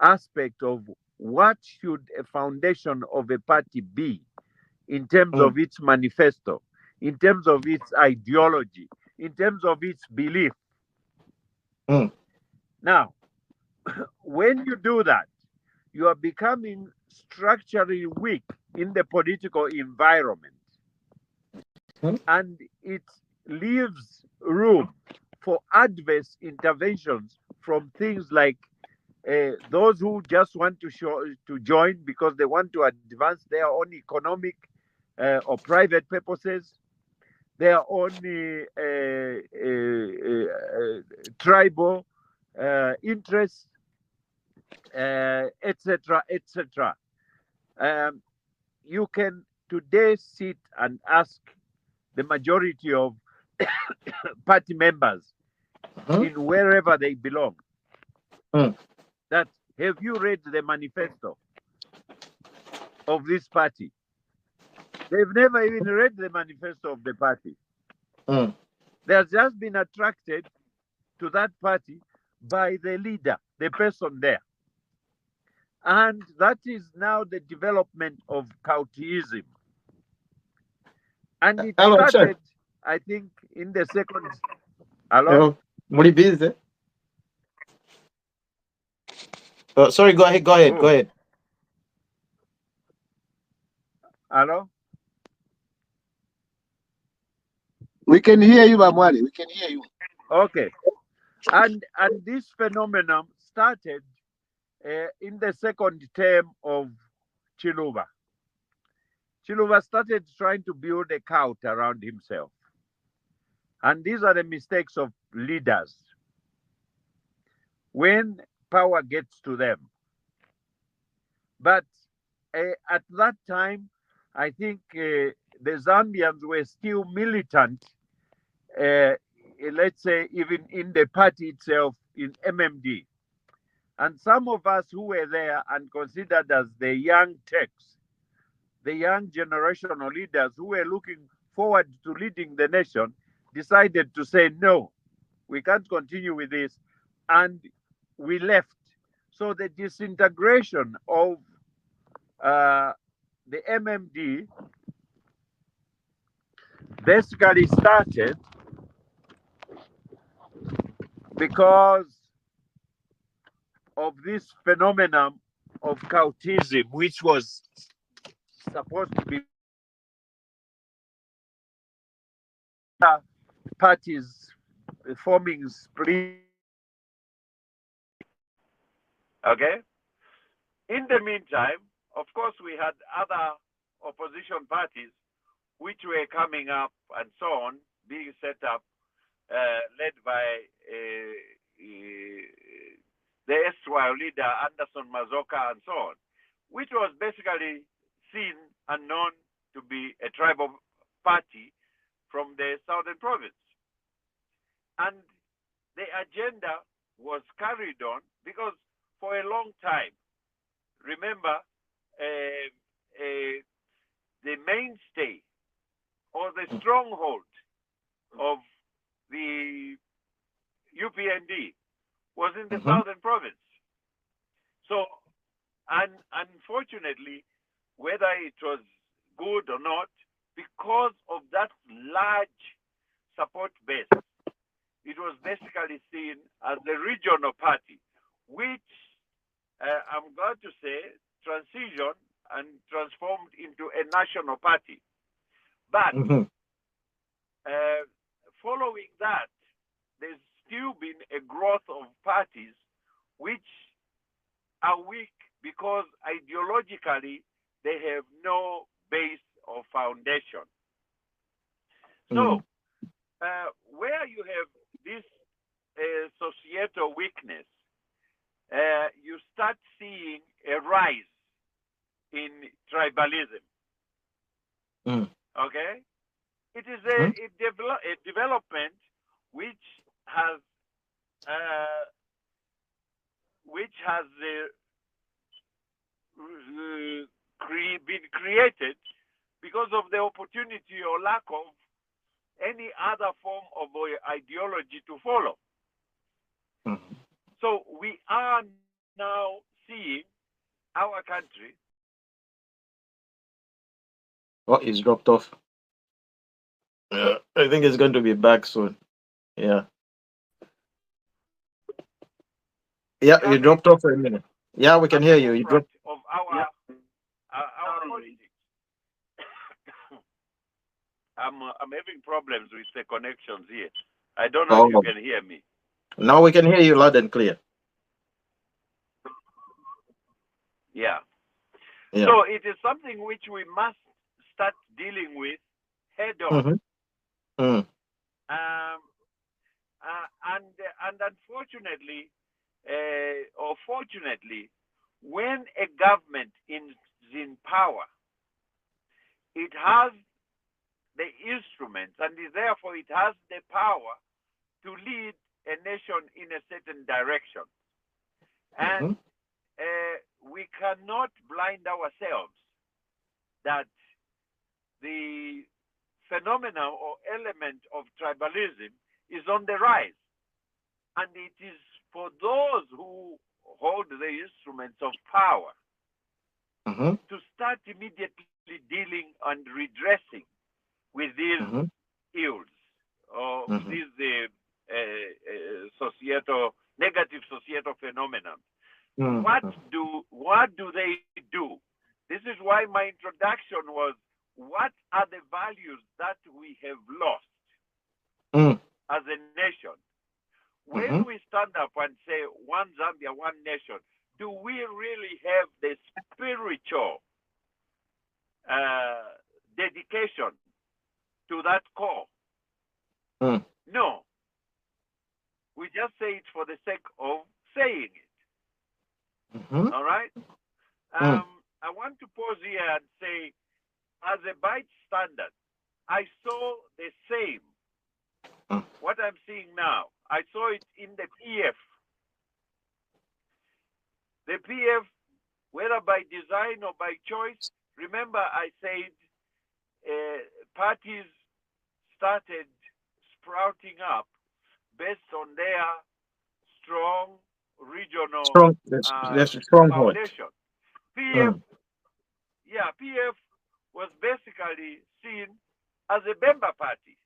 aspect of what should a foundation of a party be in terms of its manifesto, in terms of its ideology, in terms of its belief. Now, when you do that, you are becoming structurally weak in the political environment. And it leaves room for adverse interventions from things like those who just want to join because they want to advance their own economic or private purposes, their own tribal interests, etc., etc. You can today sit and ask the majority of party members in wherever they belong that, have you read the manifesto of this party? They've never even read the manifesto of the party. They have just been attracted to that party by the leader, the person there. And that is now the development of cultism. And it started, I think, in the second. Hello? Muri busy? Sorry, go ahead. Hello? We can hear you, Bamwali. We can hear you. Okay. And this phenomenon started in the second term of Chiluba. Chiluba started trying to build a cult around himself. And these are the mistakes of leaders. When power gets to them, But at that time, I think the Zambians were still militant, let's say, even in the party itself, in MMD. And some of us who were there and considered as the young Turks, the young generational leaders who were looking forward to leading the nation, decided to say, no, we can't continue with this. And we left. So the disintegration of the MMD basically started because of this phenomenon of cultism, which was supposed to be parties forming split. Okay. In the meantime, of course, we had other opposition parties which were coming up and so on, being set up, led by the erstwhile leader Anderson Mazoka and so on, which was basically seen and known to be a tribal party from the southern province. And the agenda was carried on because for a long time, remember, the mainstay or the stronghold of the UPND was in the southern province. So, and unfortunately, whether it was good or not, because of that large support base, it was basically seen as a regional party, which I'm glad to say transitioned and transformed into a national party. But following that, there's still been a growth of parties which are weak because ideologically they have no base or foundation. So, where you have this societal weakness, you start seeing a rise in tribalism. Okay? It is a development which has been created because of the opportunity or lack of any other form of ideology to follow. So we are now seeing our country. Oh, he's dropped off. I think it's going to be back soon. Yeah. Yeah, you dropped off for a minute. Yeah, we can hear you. You dropped. Of our politics. I'm having problems with the connections here. I don't know if you can hear me. Now we can hear you loud and clear. Yeah. So it is something which we must start dealing with head on. And unfortunately, or fortunately, when a government is in power, it has the instruments and therefore it has the power to lead a nation in a certain direction. And we cannot blind ourselves that the phenomenon or element of tribalism is on the rise. And it is for those who hold the instruments of power to start immediately dealing and redressing with these ills or these negative societal phenomena. What do they do? This is why my introduction was, what are the values that we have lost as a nation? When we stand up and say one Zambia, one nation, do we really have the spiritual dedication to that call? No. We just say it for the sake of saying it. All right? I want to pause here and say, as a bystander, I saw the same. What I'm seeing now, I saw it in the PF. The PF, whether by design or by choice, remember I said parties started sprouting up based on their strong regional stronghold. foundation. PF, PF was basically seen as a member party,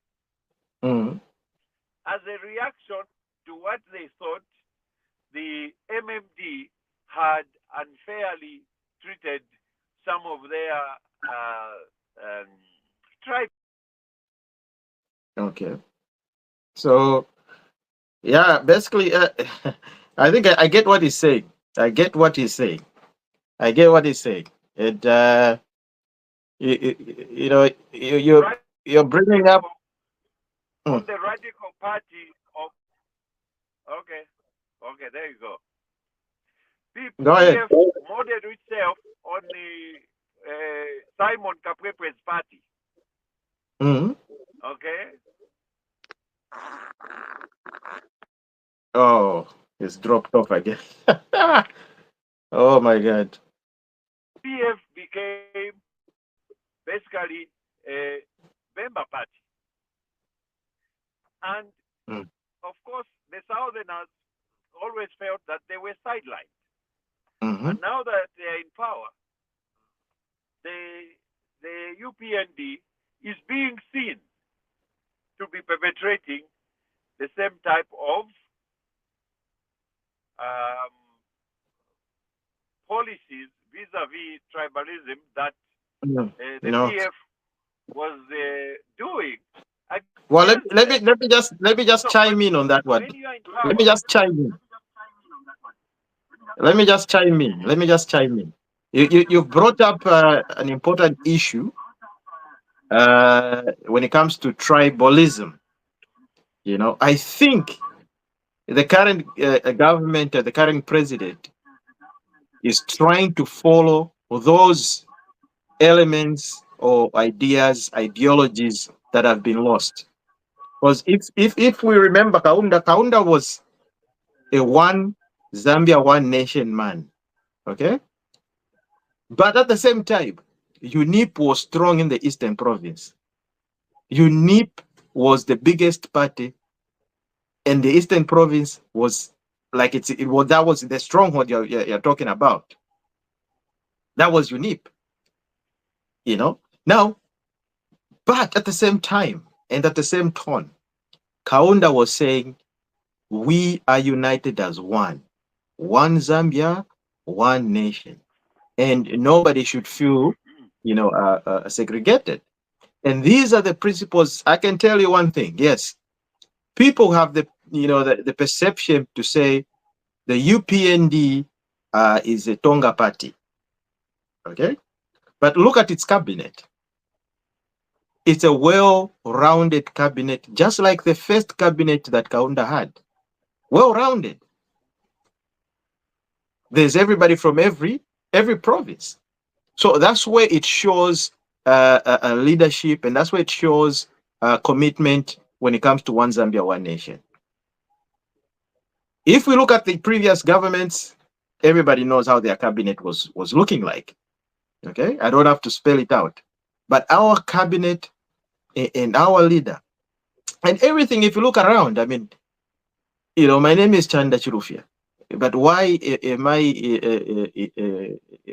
as a reaction to what they thought the MMD had unfairly treated some of their tribes. Okay. So, yeah, basically, I think I get what he's saying. I get what he's saying. I get what he's saying. And, you know, you're bringing up. On the radical party of. Okay. Okay, there you go. Go ahead. PF modeled itself on the Simon Kaprepre's party. Okay. Oh, it's dropped off again. Oh my God. PF became basically a member party. And of course, the Southerners always felt that they were sidelined. And now that they are in power, the UPND is being seen to be perpetrating the same type of policies vis-a-vis tribalism that the PF was doing. Well, let me just chime in on that one. Let me just chime in. Let me just chime in. You brought up an important issue when it comes to tribalism. You know, I think the current government, the current president, is trying to follow those elements or ideas, ideologies that have been lost. Because if we remember, Kaunda was a one Zambia, one nation man. Okay? But at the same time, UNIP was strong in the Eastern Province. UNIP was the biggest party, and the Eastern Province was like that was the stronghold you're talking about. That was UNIP. You know? Now, but at the same time and at the same tone, Kaunda was saying, we are united as one Zambia, one nation, and nobody should feel, segregated. And these are the principles. I can tell you one thing. Yes, people have the perception to say the UPND is a Tonga party. Okay, but look at its cabinet. It's a well-rounded cabinet, just like the first cabinet that Kaunda had. Well-rounded. There's everybody from every province. So that's where it shows a leadership, and that's where it shows commitment when it comes to one Zambia, one nation. If we look at the previous governments, everybody knows how their cabinet was looking like. Okay, I don't have to spell it out. But our cabinet and our leader and everything, if you look around, I mean, my name is Chanda Chirufia. But why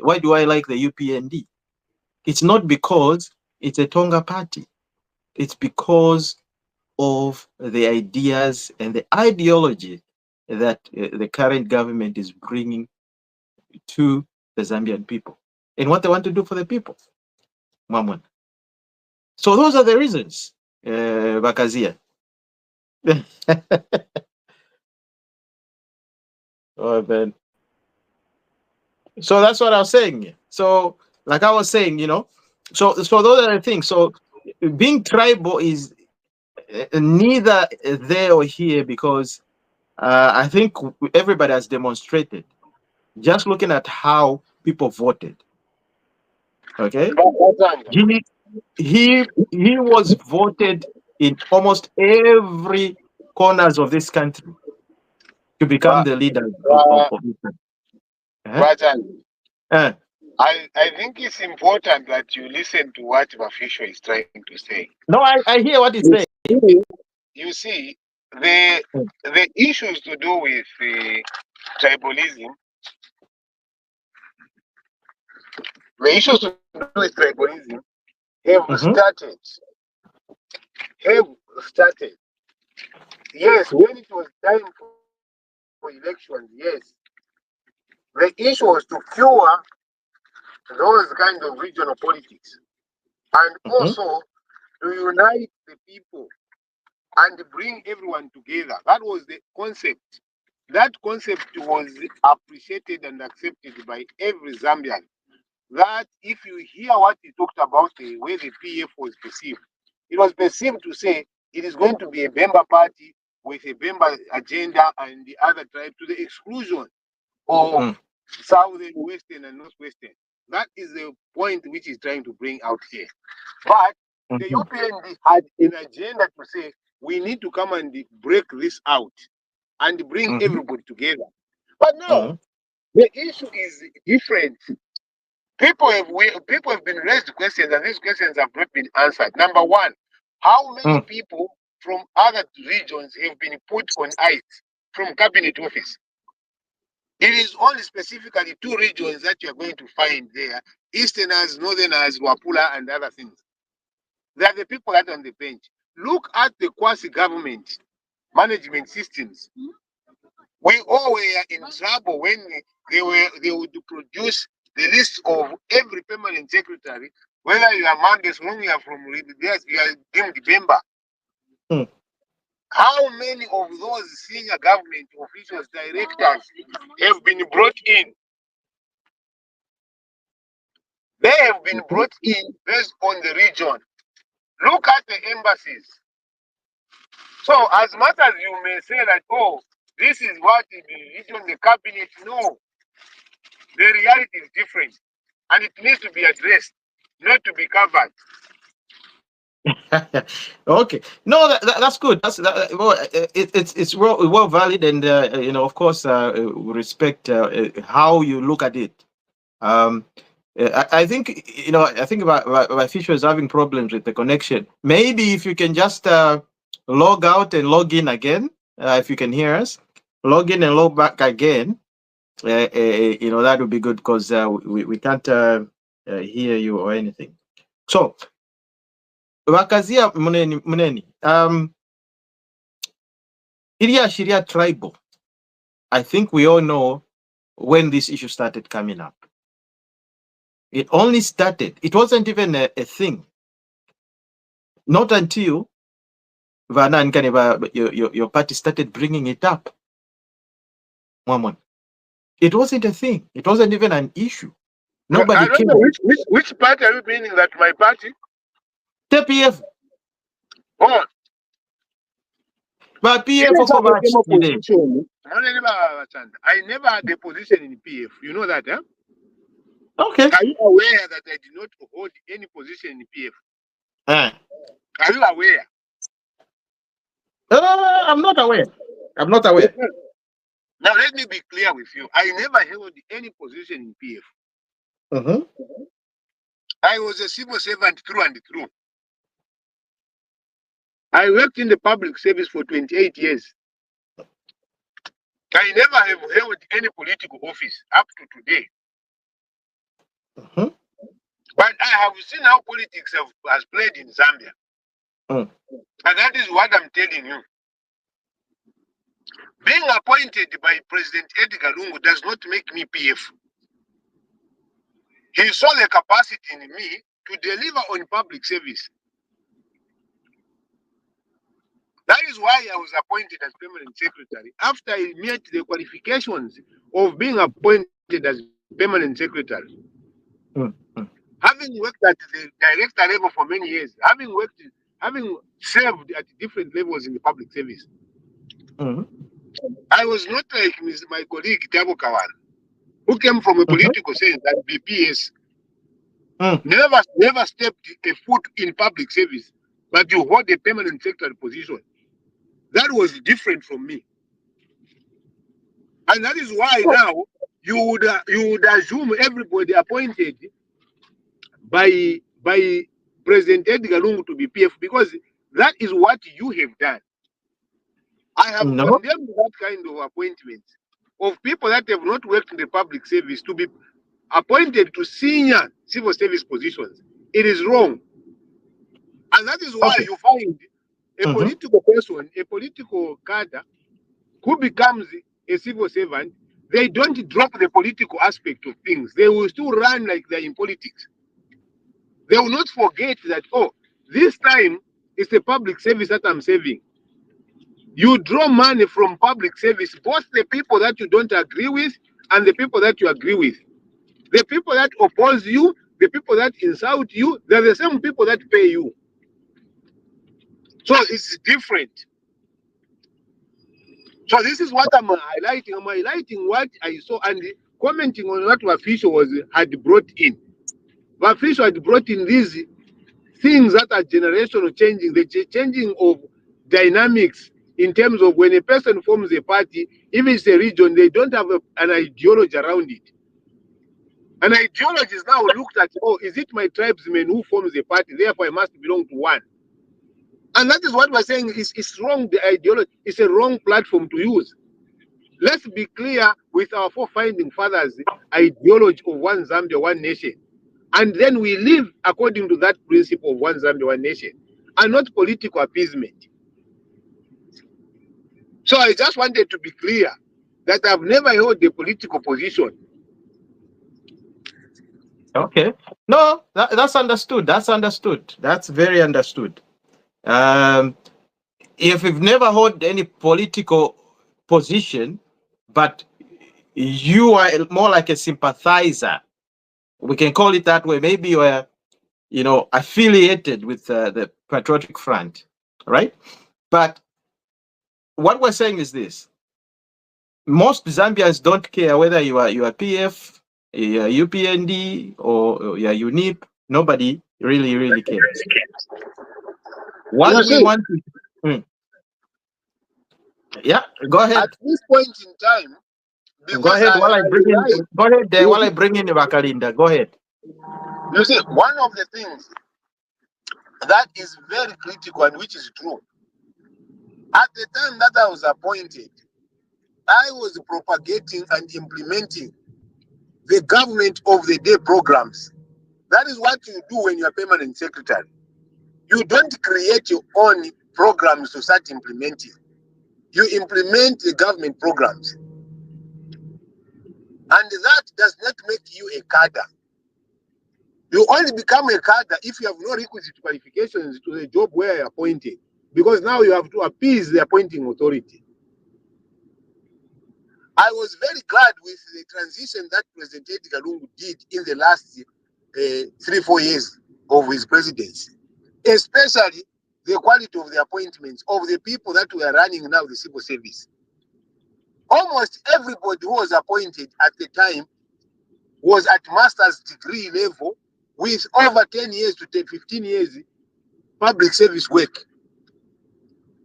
why do I like the UPND? It's not because it's a Tonga party. It's because of the ideas and the ideology that the current government is bringing to the Zambian people and what they want to do for the people. Mamon. So those are the reasons, Bakazia. Oh, man. So that's what I was saying. So, like I was saying, so those are the things. So, being tribal is neither there or here, because I think everybody has demonstrated, just looking at how people voted, Okay, Batanga. he he was voted in almost every corners of this country to become Ba- the leader ba- of this country. Uh-huh. Batanga. Uh, I think it's important that you listen to what Mafisho is trying to say. no, I hear what he's You saying. see, you see, the issues to do with tribalism, the issues to do with tribalism have Mm-hmm. started. Have started. Yes, when it was time for elections, yes. The issue was to cure those kind of regional politics and Mm-hmm. also to unite the people and bring everyone together. That was the concept. That concept was appreciated and accepted by every Zambian. That if you hear what he talked about, the way the PF was perceived, it was perceived to say it is going to be a Bemba party with a Bemba agenda and the other tribe to the exclusion of Mm. southern, western, and northwestern. That is the point which he's trying to bring out here. But the Mm-hmm. UPND had an agenda to say we need to come and break this out and bring Mm-hmm. everybody together. But now Mm-hmm. the issue is different. People have been raised questions, and these questions have not been answered. Number one, how many people from other regions have been put on ice from cabinet office? It is only specifically two regions that you are going to find there: Easterners, Northerners, Wapula, and other things. They are the people that are on the bench. Look at the quasi government management systems. We all were in trouble when they would produce the list of every permanent secretary, whether you are Mandes, when you are from yes, you are deemed member. Mm. How many of those senior government officials, directors have been brought in? They have been Mm-hmm. brought in based on the region. Look at the embassies. So, as much as you may say that, oh, this is what the region, the cabinet, no, the reality is different, and it needs to be addressed, not to be covered. Okay, no, that's good. Well, it's well valid, and of course, we respect how you look at it. Um, I think I think about Fisher is having problems with the connection. Maybe if you can just log out and log in again, if you can hear us, log in and log back again. That would be good because we can't hear you or anything. So, Wakazia Muneni, Iria Shiria tribal. I think we all know when this issue started coming up. It only started. It wasn't even a thing. Not until Vana and Kaneva, your party started bringing it up. Mamon. It wasn't a thing. It wasn't even an issue. I Nobody don't know cared. which party are you meaning that my party? The PF, Oh, but it PF is for a much demo today. position. I never had a position in PF. You know that, eh? Okay. Are you aware that I did not hold any position in PF? Uh, Are you aware? I'm not aware. I'm not aware. Now let me be clear with you. I never held any position in PF. Mm-hmm. I was a civil servant through and through. I worked in the public service for 28 years. I never have held any political office up to today. Mm-hmm. But I have seen how politics has played in Zambia. Mm. And that is what I'm telling you. Being appointed by President Edgar Lungu does not make me PF. He saw the capacity in me to deliver on public service. That is why I was appointed as permanent secretary. After I met the qualifications of being appointed as permanent secretary, Mm. Mm. having worked at the director level for many years, having served at different levels in the public service, Mm-hmm. I was not like my colleague Tabo Kawan, who came from a Mm-hmm. political sense that BPS. never stepped a foot in public service, but you hold a permanent secretary position. That was different from me. And that is why now you would assume everybody appointed by President Edgar Lungu to be PF, because that is what you have done. I have No. condemned that kind of appointment of people that have not worked in the public service to be appointed to senior civil service positions. It is wrong. And that is why Okay. you find a political person, a political cadre, who becomes a civil servant, they don't drop the political aspect of things. They will still run like they're in politics. They will not forget that, oh, this time it's a public service that I'm serving. You draw money from public service, both the people that you don't agree with and the people that you agree with. The people that oppose you, the people that insult you, they're the same people that pay you. So it's different. So this is what I'm highlighting. I'm highlighting what I saw and commenting on what Wafisho had brought in. Wafisho had brought in these things that are generational changing, the changing of dynamics in terms of when a person forms a party, if it's a region, they don't have an ideology around it. An ideology is now looked at, oh, is it my tribesmen who forms a party? Therefore, I must belong to one. And that is what we're saying is wrong. The ideology is a wrong platform to use. Let's be clear with our forefounding fathers' ideology of one Zambia, one nation. And then we live according to that principle of one Zambia, one nation, and not political appeasement. So I just wanted to be clear that I've never held a political position. Okay. No, that's understood. That's understood. That's very understood. If you've never held any political position, but you are more like a sympathizer, we can call it that way. Maybe you are, affiliated with the Patriotic Front, right? But what we're saying is this: most Zambians don't care whether you are PF, you are UPND, or you are UNIP. Nobody really cares. What we want to, yeah, go ahead. At this point in time, Go ahead while I bring in. Go ahead there while I bring in Bakalinda. Go ahead. You see, one of the things that is very critical and which is true. At the time that I was appointed, I was propagating and implementing the government of the day programs. That is what you do when you are permanent secretary. You don't create your own programs to start implementing. You implement the government programs. And that does not make you a cadre. You only become a cadre if you have no requisite qualifications to the job where you're appointed. Because now you have to appease the appointing authority. I was very glad with the transition that President Edgar Lungu did in the last 3-4 years of his presidency, especially the quality of the appointments of the people that were running now the civil service. Almost everybody who was appointed at the time was at master's degree level with over 10 years to 15 years public service work.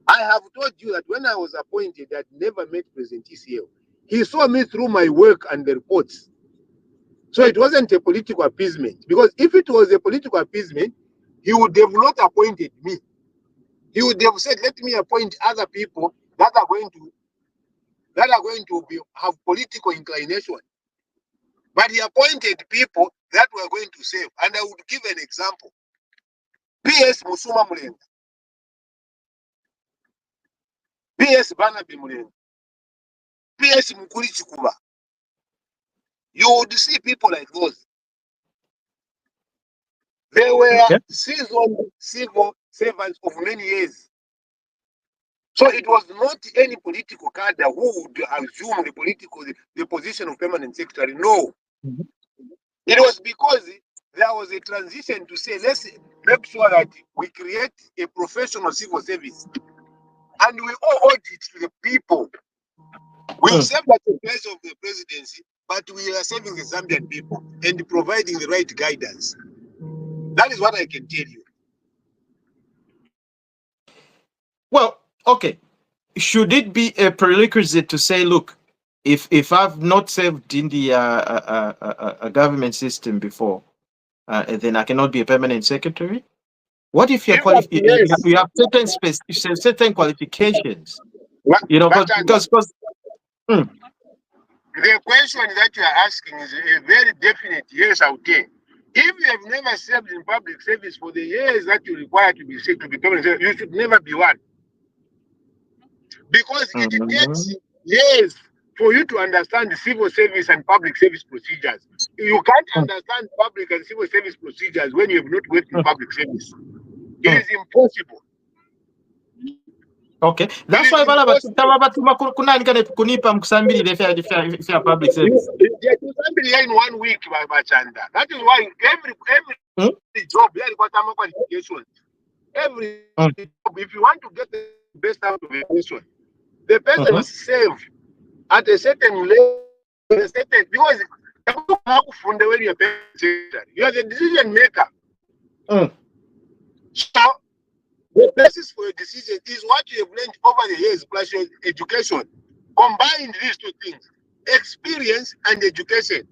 I have told you that when I was appointed, I'd never met President TCL. He saw me through my work and the reports. So it wasn't a political appeasement, because if it was a political appeasement, he would have not appointed me. He would have said, let me appoint other people that are going to have political inclination. But he appointed people that were going to serve. And I would give an example. PS Musuma Mulenga, PS Banabi Mulenga, PS Mukuri Chikuba. You would see people like those. They were seasoned civil servants of many years. So it was not any political cadre who would assume the position of permanent secretary. No. It was because there was a transition to say, let's make sure that we create a professional civil service. And we all owe it to the people. We serve at the place of the presidency, but we are serving the Zambian people and providing the right guidance. That is what I can tell you. Well, okay. Should it be a prerequisite to say, look, if I've not served in the government system before, then I cannot be a permanent secretary? What if you're Yes. you have certain qualifications? You know, But because the question that you are asking is a very definite yes, I would say. If you have never served in public service for the years that you require to be permanent, you should never be one. Because it takes years for you to understand the civil service and public service procedures. You can't understand public and civil service procedures when you have not worked in public service. It is impossible. Okay, that's why kunani kane kunipa mkusambiri if you public service. In 1 week by Bachanda. That is why every job there got some qualifications. Every job, if you want to get the best out of a person, the person must serve at a certain level, because when you're you are the decision maker. So the basis for your decision is what you have learned over the years plus your education. Combine these two things, experience and education.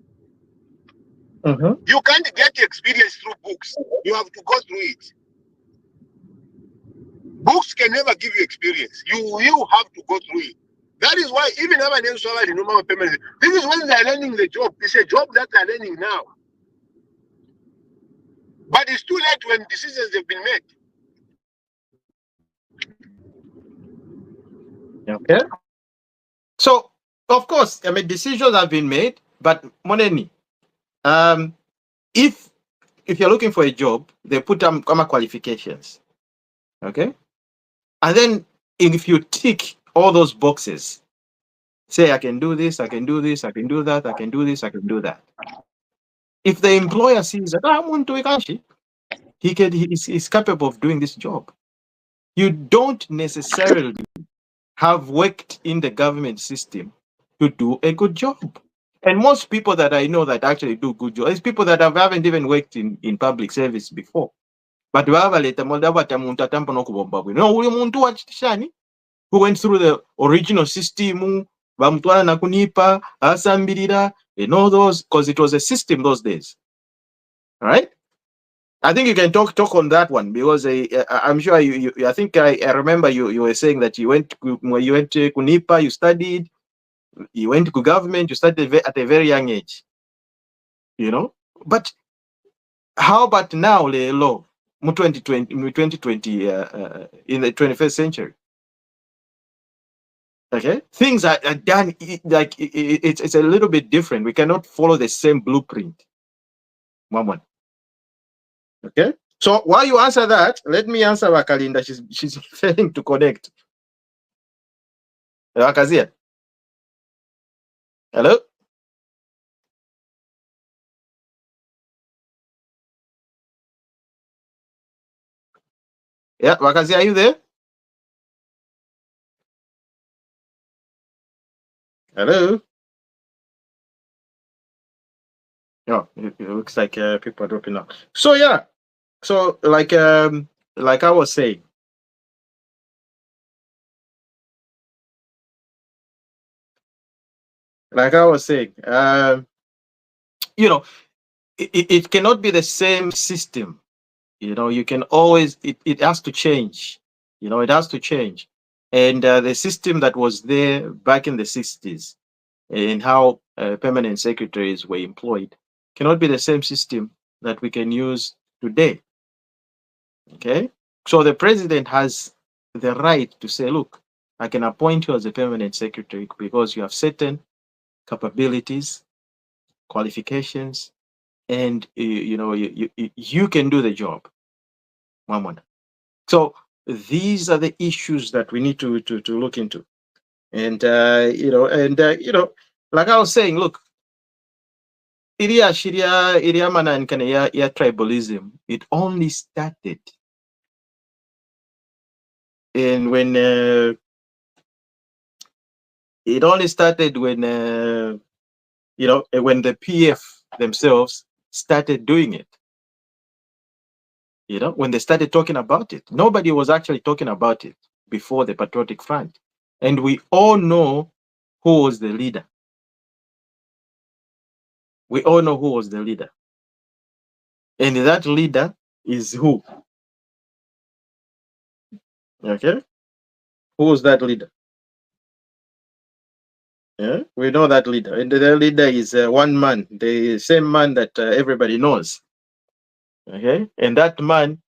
You can't get experience through books. You have to go through it. Books can never give you experience. You have to go through it. That is why even our name salary normal payment. This is when they're learning the job. It's a job that they're learning now. But it's too late when decisions have been made. Okay. So of course, I mean decisions have been made, but Moneni, if you're looking for a job, they put qualifications. Okay. And then if you tick all those boxes, say I can do this, I can do this, I can do that, I can do this, I can do that. If the employer sees that I want to he's capable of doing this job. You don't necessarily have worked in the government system to do a good job. And most people that I know that actually do good jobs is people that haven't even worked in public service before. But who went through the original system, nakunipa, asambirira, and all those, because it was a system those days. All right? I think you can talk on that one, because I'm sure I think I remember you were saying that you went to Kunipa, you studied, you went to government, you started at a very young age, you know. But how about now, Lelo, 2020, in the 21st century? Okay, things are done like it's a little bit different. We cannot follow the same blueprint. Mama. Okay. So while you answer that, let me answer Wakalinda. She's failing to connect. Wakazia. Hello? Yeah, Wakazia, are you there? Hello? No, it looks like people are dropping out. So yeah. So like I was saying. Like I was saying, you know, it cannot be the same system. You know, you can always, it has to change. You know, it has to change. And the system that was there back in the 60s and how permanent secretaries were employed cannot be the same system that we can use today. Okay? So the president has the right to say, look, I can appoint you as a permanent secretary because you have certain capabilities, qualifications, and you can do the job. Mamona. So these are the issues that we need to look into. And like I was saying, look, iria mana ya tribalism, it only started and when it only started when when the PF themselves started doing it. when they started talking about it. Nobody was actually talking about it before the Patriotic Front. And we all know who was the leader. We all know who was the leader. And that leader is who? Okay? Who was that leader? Yeah, we know that leader. And the leader is one man, the same man that everybody knows. Okay? And that man,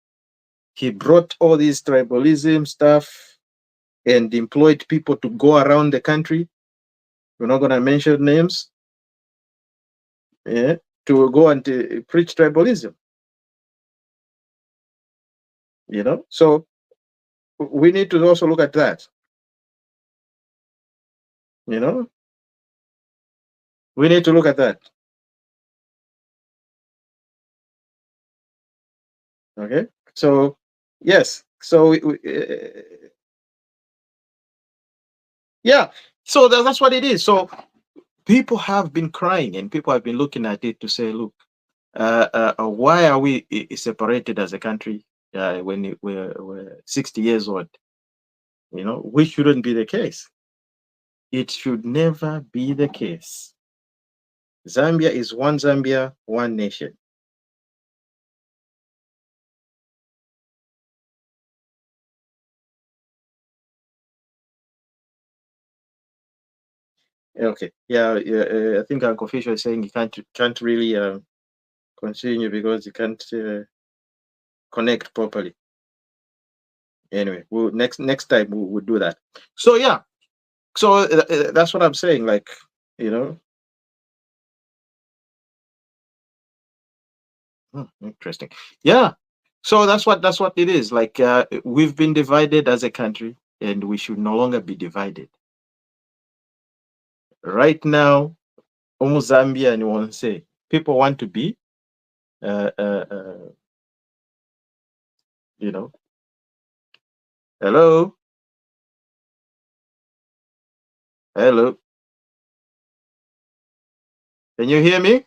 he brought all these tribalism stuff and employed people to go around the country. We're not going to mention names. Yeah, to go and preach tribalism. So we need to also look at that. We need to look at that. Okay, so yes, so yeah, so that's what it is. So people have been crying and people have been looking at it to say, look, why are we separated as a country when we're 60 years old? Which shouldn't be the case. It should never be the case. Zambia is one Zambia, one nation. Okay, yeah, I think Uncle Fisher is saying he can't really continue because he can't connect properly. Anyway, next time we'll do that. So yeah, so that's what I'm saying. Like, interesting. Yeah, so that's what it is. Like, we've been divided as a country, and we should no longer be divided. Right now, Zambia and want to say people want to be, uh, uh, uh, you know, hello, hello, can you hear me?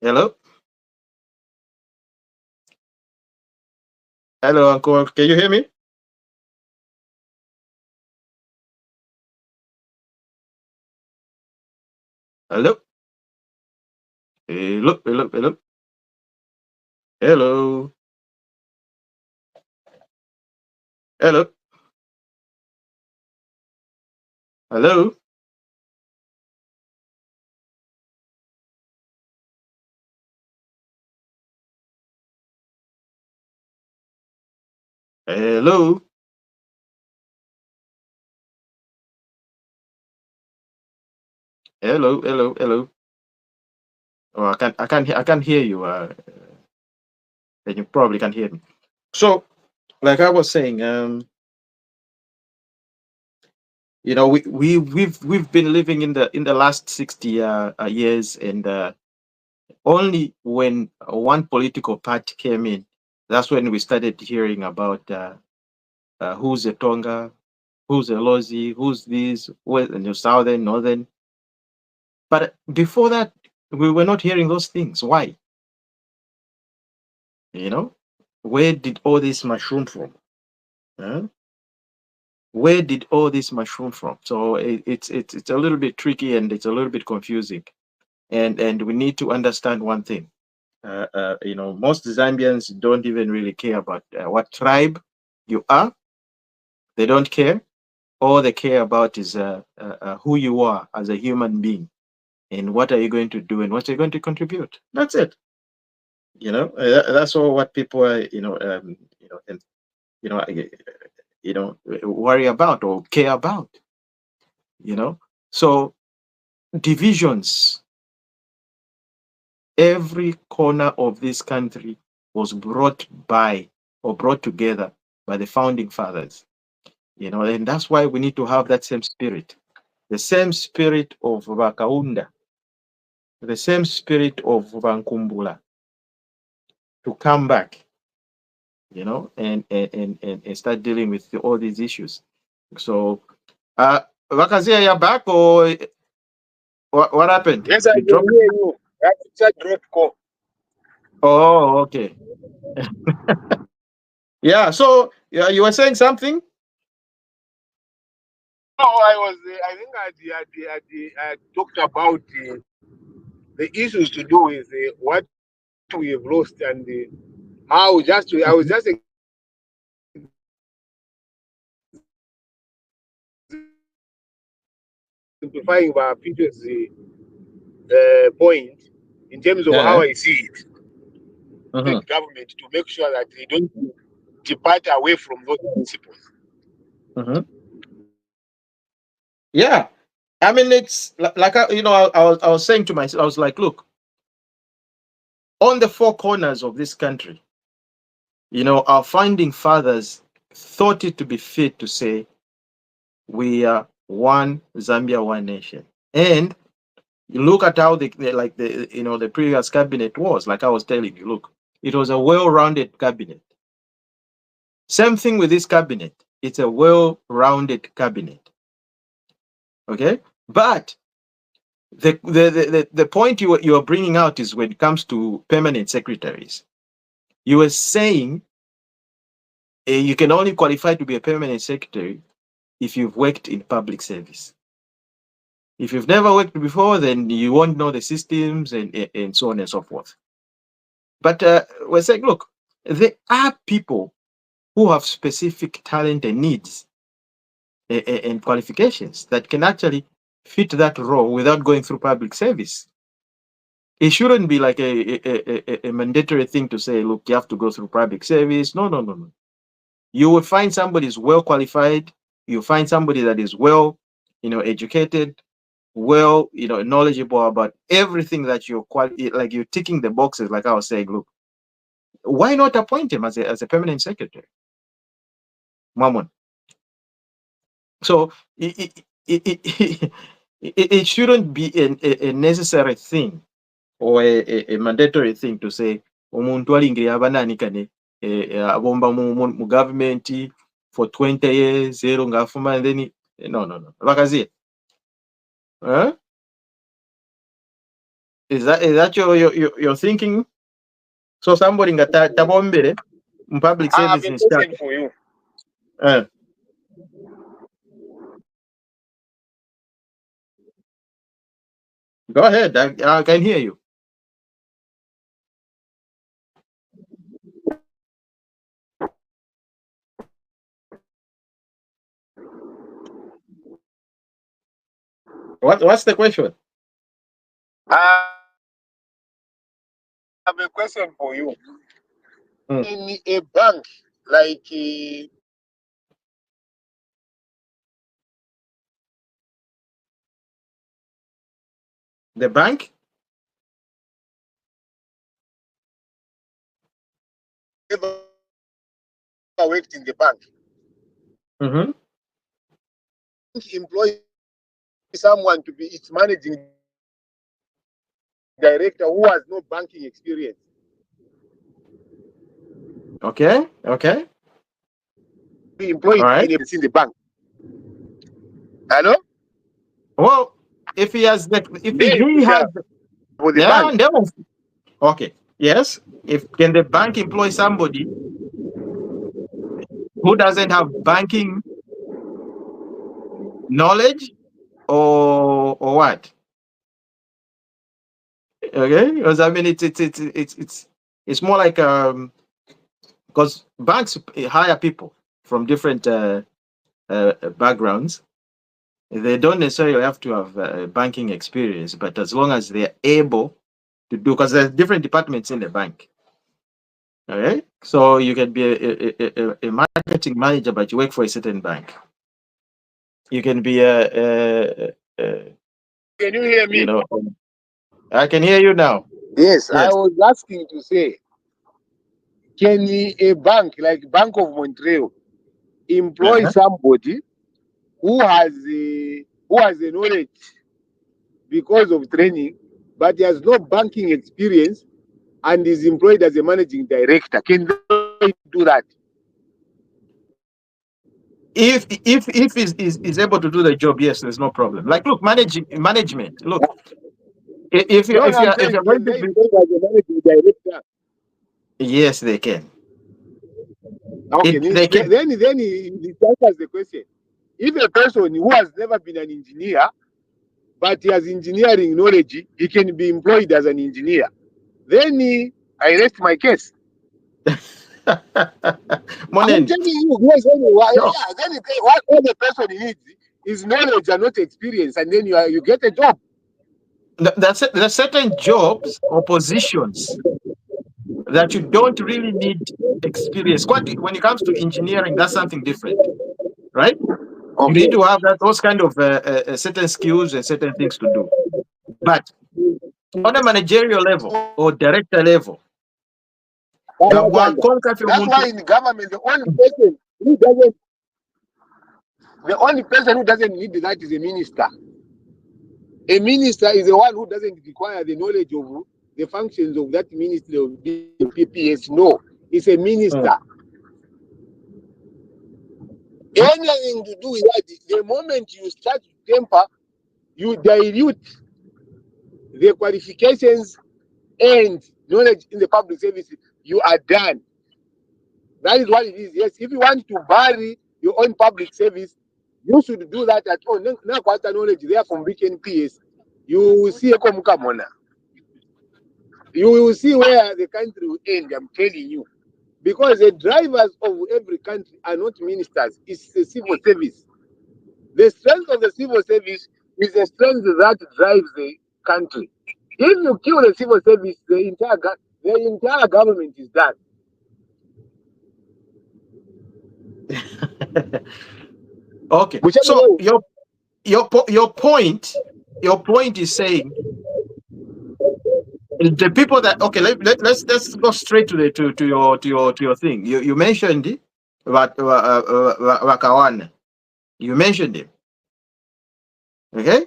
Hello, hello, Uncle, can you hear me? Hello, hello, hello, hello, hello, hello, hello, hello, hello, hello, hello. Oh, I can't hear you. And you probably can't hear me. So, like I was saying, we've been living in the last 60 years, and only when one political party came in, that's when we started hearing about who's a Tonga, who's a Lozi, who's this, southern, northern. But before that, we were not hearing those things. Why? Where did all this mushroom from? Huh? Where did all this mushroom from? So it's a little bit tricky and it's a little bit confusing, and we need to understand one thing. Most Zambians don't even really care about what tribe you are. They don't care. All they care about is who you are as a human being, and what are you going to do and what you're going to contribute. That's it. That's all what people are, and worry about or care about. So divisions, every corner of this country was brought together by the founding fathers. And that's why we need to have that same spirit, the same spirit of Vakaunda, the same spirit of Vankumbula, to come back, and start dealing with all these issues. So, Vakazia, you're back, or what happened? Yes, I You can dropped? hear you. That's a drop call. Oh, okay. Yeah. So yeah, you were saying something. No, I was. I think I talked about the issues to do with what we have lost and how just. I was just Mhm. simplifying our previous point in terms of how Yeah. I see it. The Mhm. government to make sure that they don't depart away from those principles. Mhm. Yeah. I mean, it's like I was saying to myself, I was like, look, on the four corners of this country, our founding fathers thought it to be fit to say we are one Zambia, one nation. And you look at how the previous cabinet was. Like I was telling you, look, it was a well-rounded cabinet. Same thing with this cabinet. It's a well-rounded cabinet. Okay, but the point you are bringing out is when it comes to permanent secretaries. You were saying you can only qualify to be a permanent secretary if you've worked in public service. If you've never worked before, then you won't know the systems and so on and so forth. But we're saying, look, there are people who have specific talent and needs and qualifications that can actually fit that role without going through public service. It shouldn't be like a mandatory thing to say, look, you have to go through public service. No, no, no, no. You will find somebody who's well qualified. You find somebody that is well, educated, well, knowledgeable about everything that like you're ticking the boxes. Like I was saying, look, why not appoint him as a permanent secretary, Mamon? So it shouldn't be a necessary thing or a mandatory thing to say umuntu alingirira abanani kane abomba mu government for 20 years zero ngafuma and then no vakaziye. Huh? Is that your thinking? So somebody tabombere in public I have service a and stuff. question for you. uh, Go ahead, I can hear you. What's the question? I have a question for you. Mm. In a bank like The bank. ever worked in the bank, Mm-hmm. employ someone to be its managing director who has no banking experience. Okay. We employ All it right. in the bank. Hello? Well, if he has if There he you has share for the yeah, bank. never. Okay. Yes. If can the bank employ somebody who doesn't have banking knowledge or what? Okay. Because I mean it's more like because banks hire people from different backgrounds. They don't necessarily have to have banking experience, but as long as they're able to do, because there's different departments in the bank. Okay, so you can be a marketing manager, but you work for a certain bank. You can be a Can you hear you me? know, I can hear you now. Yes, I Yes. was asking to say, can a bank like Bank of Montreal employ Uh-huh. somebody who has the knowledge because of training, but he has no banking experience and is employed as a managing director? Can they do that? If is able to do the job, yes, there's no problem. Like, look, management. Look, If you No, no, I'm if saying, you're going can to they be, employ as a managing director? yes, they can. Okay, They can. then it answers the question. If a person who has never been an engineer, but he has engineering knowledge, he can be employed as an engineer. Then I rest my case. I'm Monendi. telling you, yes, anyway, No, yeah, then what the person needs is knowledge and not experience, and then you get a job. there's certain jobs or positions that you don't really need experience. When it comes to engineering, that's something different, right? You Okay. need to have those kind of certain skills and certain things to do. But on a managerial level or director level, That's why in the government, the only person who doesn't need that is a minister. A minister is the one who doesn't require the knowledge of the functions of that ministry of PPS. No, it's a minister. Anything to do with that, the moment you start to temper, you dilute the qualifications and knowledge in the public service, you are done. That is what it is. Yes, if you want to bury your own public service, you should do that at all. Now, what knowledge there from BKNPS, you will see a Komukamona. You will see where the country will end, I'm telling you. Because the drivers of every country are not ministers, it's the civil service. The strength of the civil service is the strength that drives the country. If you kill the civil service, the entire government is done. okay. So your point is saying the people that, okay, let's go straight to the to your thing. You mentioned it, Wakawana. You mentioned him. Okay.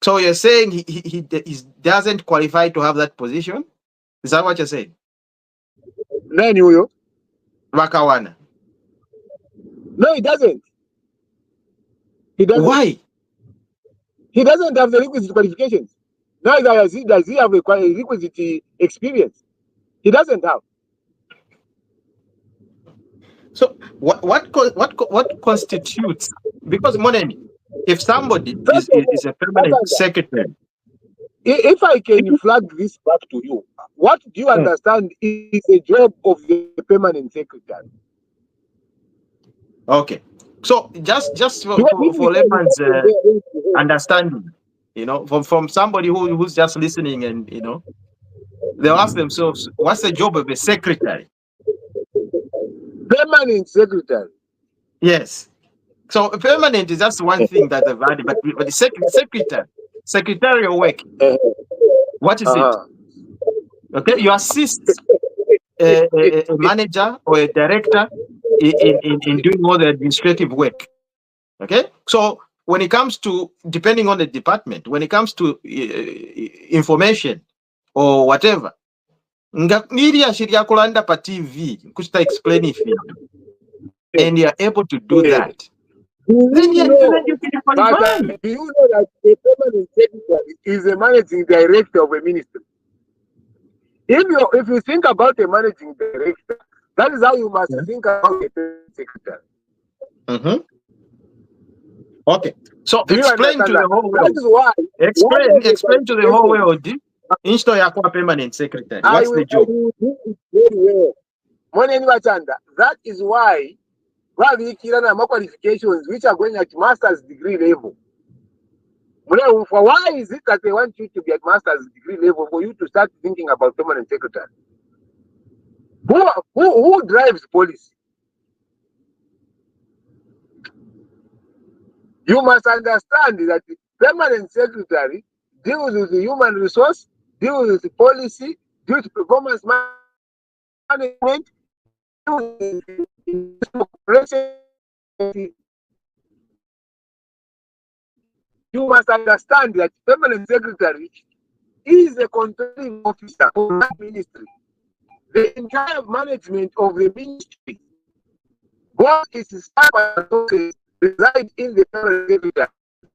So you're saying he doesn't qualify to have that position? Is that what you're saying? Wakawana. No, he doesn't. He doesn't. Why? He doesn't have the requisite qualifications. Neither does he have a requisite experience. He doesn't have. So what constitutes, because Moneni, if somebody is a permanent secretary, if I can flag this back to you, what do you understand is the job of the permanent secretary? Okay, so just for layman's understanding, from somebody who's just listening, and they'll ask themselves, what's the job of a secretary? Permanent secretary. Yes. So permanent is just one thing that they've added, but the secretarial work, what is it? Okay, you assist a manager or a director in doing all the administrative work. Okay, so when it comes to, depending on the department, when it comes to information or whatever, media shiriakulanda pa TV kusta explain if and you're able to do that, then you can qualify. Do you know that a permanent secretary is a managing director of a ministry? If you think about a managing director, that is how you must think about a permanent secretary. Okay, so explain to the whole world. That is why. Explain to the whole world. Insto yakwa permanent secretary. What's the job? That is why we qualifications which are going at master's degree level. For why is it that they want you to be at master's degree level for you to start thinking about permanent secretary? Who drives policy? You must understand that the permanent secretary deals with the human resource, deals with the policy, deals with performance management, deals with you must understand that permanent secretary is a controlling officer for that ministry. The entire management of the ministry, what is staff and associates reside in the permanent secretary.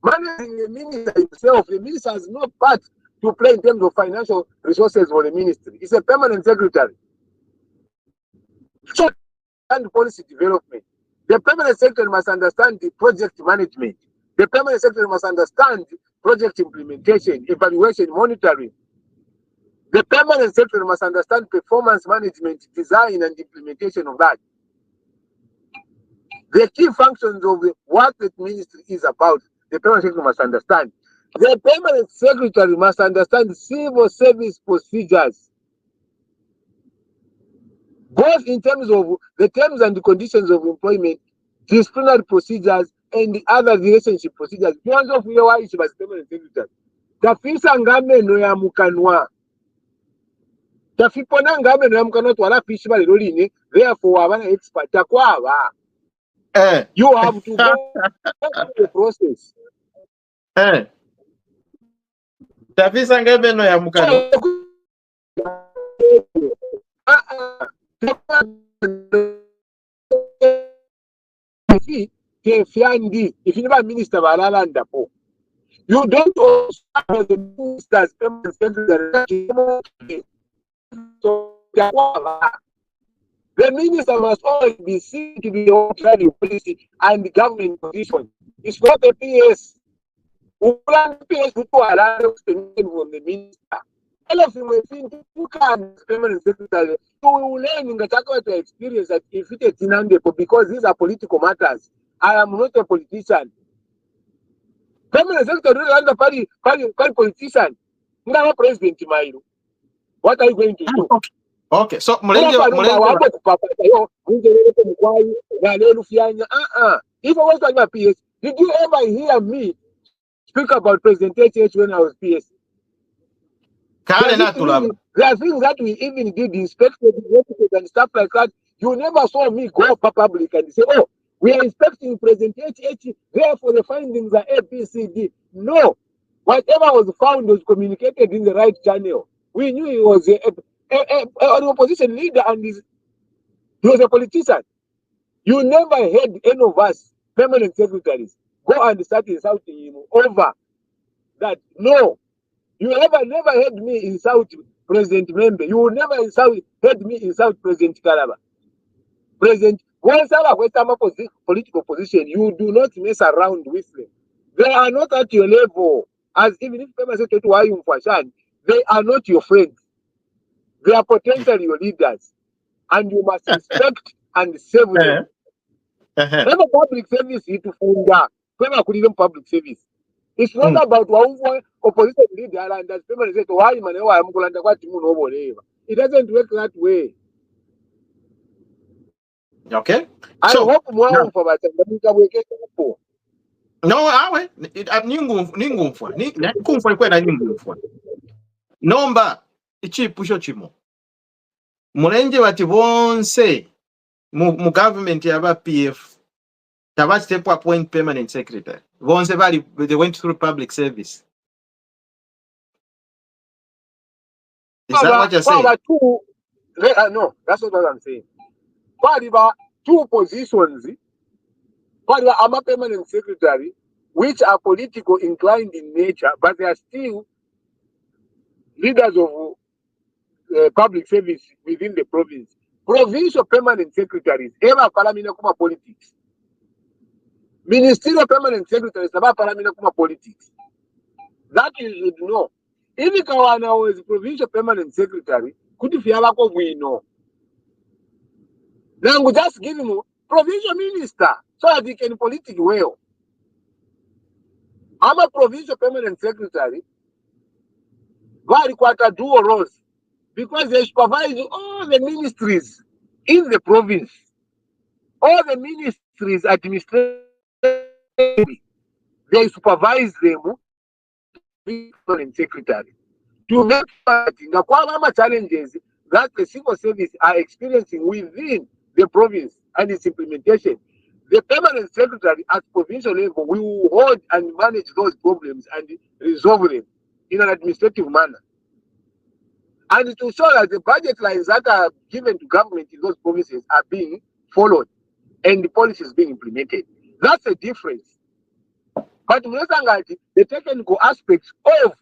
Managing the minister himself, the minister has no part to play in terms of financial resources for the ministry. It's a permanent secretary. So, and policy development. The permanent secretary must understand the project management. The permanent secretary must understand project implementation, evaluation, monitoring. The permanent secretary must understand performance management, design, and implementation of that. The key functions of what the ministry is about, the permanent secretary must understand. The permanent secretary must understand civil service procedures, both in terms of the terms and the conditions of employment, disciplinary procedures, and the other relationship procedures. One of your issues as permanent secretary. Tafisa ngameno ya mukanwa. Tafipona ngameno ya mukanwa twala fishi bali roline. Therefore, abana expert takwa. You have to go through the process. Tafisa ngameno ya mukanwa. If you never minister, you don't also have the minister's permanent secretary. So the minister must always be seen to be the training policy and the government position. It's not the PS. Who plan PS who are from the minister. All of them will think who can permanent secretary. So we will learn in the experience that if it is in because these are political matters. I am not a politician. Permanent secretary is a party politician. Not a president. What are you going to do? Okay, so if I was talking about PS, did you ever hear me speak about President HH when I was PS? There are things that we even did, inspected and stuff like that. You never saw me go public and say, oh, we are inspecting President HH, therefore the findings are A, B, C, D. No. Whatever was found was communicated in the right channel. We knew he was an opposition leader and he was a politician. You never heard any of us, permanent secretaries, go and start insulting him over that. No. You never heard me insult President Membe. You will never heard me insult President Kalaba. President, once our political position, you do not mess around with them. They are not at your level. As even if permanent secretary they are not your friends. They are potentially your leaders. And you must respect and save them. Never public service is to fund never could even public service. It's not about one opposition leader and as people say, why man, it doesn't work that way. Okay. I hope more for that. No, nomba ichipusho chimo mulenje bati bonse mu government yaba PF taba step appoint permanent secretary bonse bali they went through public service. Is that what you're saying? No, that's not what I'm saying. Two positions, I'm a permanent secretary, which are political inclined in nature, but they are still leaders of public service within the province. Provincial permanent secretaries, ever paramina kuma politics. Ministerial permanent secretaries, never paramina kuma politics. That you should know. If Kawana was provincial permanent secretary, could you feel like we know? Then we just give him provincial minister so that he can politic well. I'm a provincial permanent secretary. Why require dual roles? Because they supervise all the ministries in the province. All the ministries administratively, they supervise them permanent secretary. To make the challenges that the civil service are experiencing within the province and its implementation, the permanent secretary at provincial level will hold and manage those problems and resolve them in an administrative manner. And to show that the budget lines that are given to government in those provinces are being followed and the policies being implemented. That's a difference. But the technical aspects of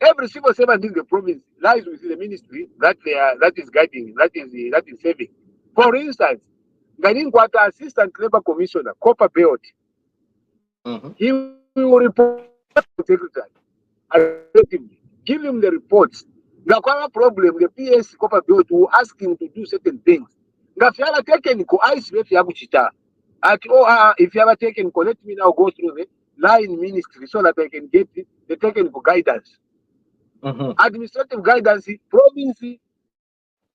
Every civil servant in the province lies within the ministry that is guiding, that is saving. For instance, Ganin Kwata, Assistant Labor Commissioner, Copper Belt, he will report to the secretary, administratively, give him the reports. Ngakwana problem, the PS Copper Belt will ask him to do certain things. Ngafyala technical, ice if you have chita. If you have technical, let me now go through the line ministry so that I can get the technical guidance. Administrative guidance, province,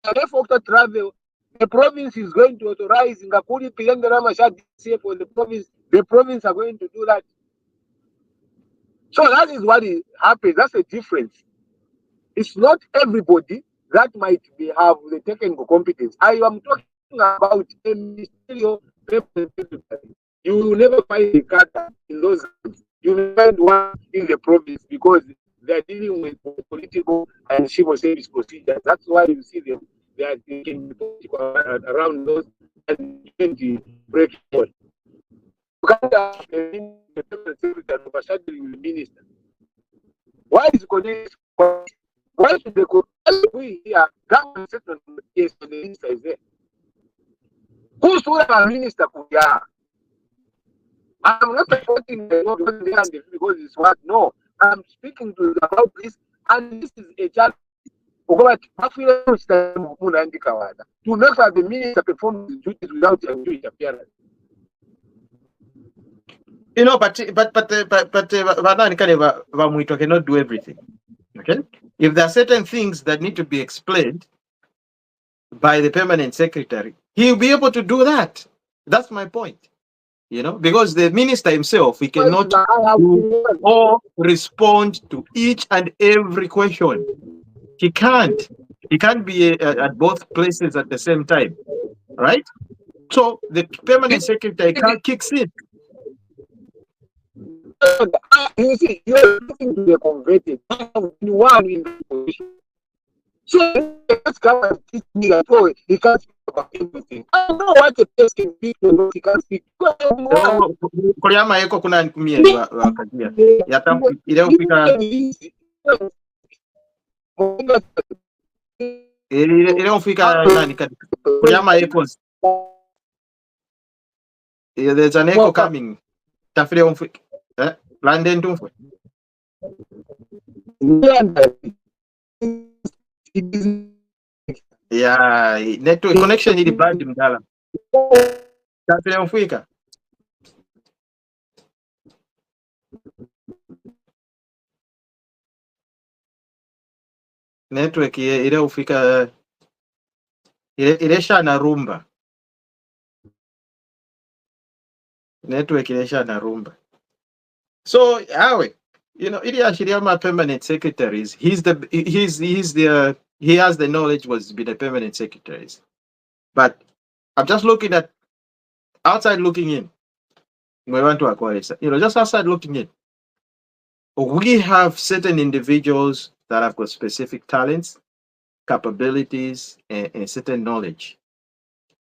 after travel, the province is going to authorize Ngakuri Pilengarama for the province are going to do that. So that is what happens. That's the difference. It's not everybody that might have the technical competence. I am talking about a ministerial representative. You will never find a carter in those hands. You will find one in the province because they are dealing with political and civil service procedures. That's why you see them. They are thinking political around those and 20 break. You can't have the secretary overshadowing the minister. Why is connected? Why should they go? We here, government settlement case when the minister is there. Who's to a minister? I'm not supporting the because it's what. No, I'm speaking to about this, and this is a challenge. To make sure the minister performs his duties without a Jewish appearance. You know, but Vamwito cannot do everything. Okay, if there are certain things that need to be explained by the permanent secretary, he'll be able to do that. That's my point. You know, because the minister himself, he cannot do or respond to each and every question. He can't. He can't be at both places at the same time, right? So the permanent secretary kicks in. You see, you're looking to the converted. One in the position. So let's come and teach me that he can't speak about everything. I don't know what the person can speak and he can't speak. Kuriama eko kuna nikumie wakajia. Yatampu ile ufika ile ufika nani kadi. Kuriama eko. There's an echo coming. Tafile ufika. London tumfwe. Yeah, network connection ili bad mdala. Tafile ufika. Network ile ufika ile shana rumba. Network ile shana rumba. So awe, you know, ili ashiriama permanent secretaries. He has the knowledge was be the permanent secretaries. But I'm just looking at outside looking in. We want to acquire, you know, just outside looking in. We have certain individuals that have got specific talents, capabilities, and certain knowledge,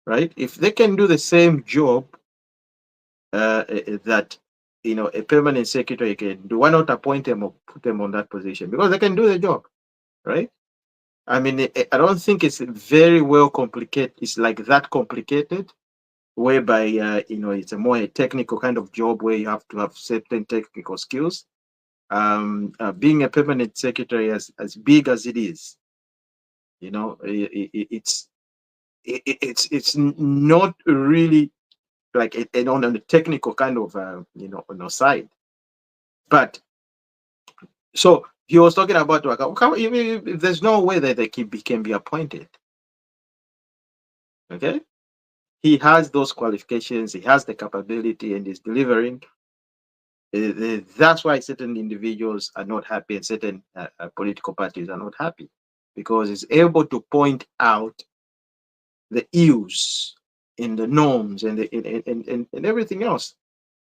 right? If they can do the same job that, you know, a permanent secretary can do, why not appoint them or put them on that position? Because they can do the job, right? I mean, I don't think it's very well complicated. It's like that complicated, whereby, you know, it's a more technical kind of job where you have to have certain technical skills. Being a permanent secretary, as big as it is, you know, it's not really like on the technical kind of you know, on the side. But so he was talking about if there's no way that they can be appointed. Okay, he has those qualifications, he has the capability, and he's delivering. That's why certain individuals are not happy and certain political parties are not happy, because he's able to point out the ills in the norms and and everything else,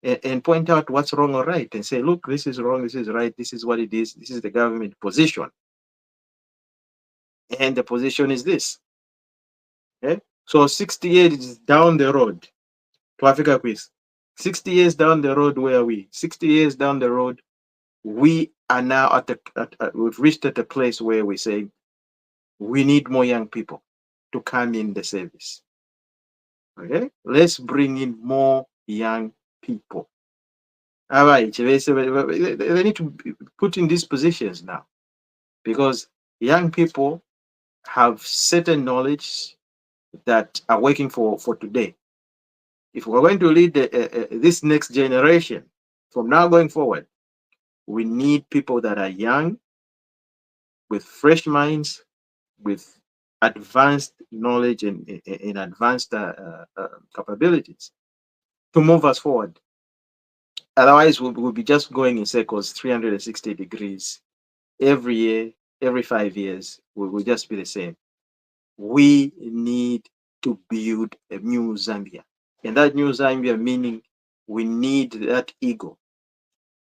and point out what's wrong or right, and say, look, this is wrong, this is right, this is what it is, this is the government position, and the position is this. Okay? So 60 years down the road to Africa quiz. 60 years down the road, where are we? 60 years down the road, we are now we've reached at a place where we say we need more young people to come in the service. Okay, let's bring in more young people. All right, they need to be put in these positions now, because young people have certain knowledge that are working for today. If we're going to lead this next generation from now going forward, we need people that are young, with fresh minds, with advanced knowledge and advanced capabilities to move us forward. Otherwise, we'll be just going in circles, 360 degrees. Every year, every 5 years, we will just be the same. We need to build a new Zambia. And that new Zambia meaning we need that eagle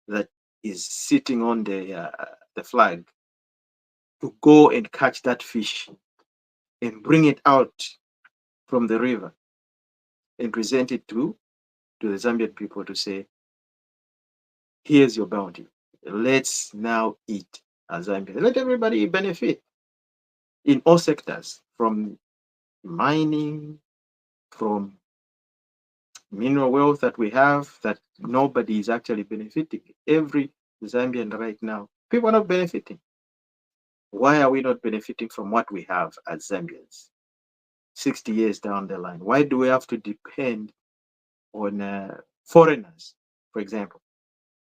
that is sitting on the flag to go and catch that fish and bring it out from the river and present it to the Zambian people to say, here's your bounty. Let's now eat a Zambia. Let everybody benefit in all sectors, from mining, from mineral wealth that we have that nobody is actually benefiting. Every Zambian right now, people are not benefiting. Why are we not benefiting from what we have as Zambians 60 years down the line? Why do we have to depend on foreigners, for example,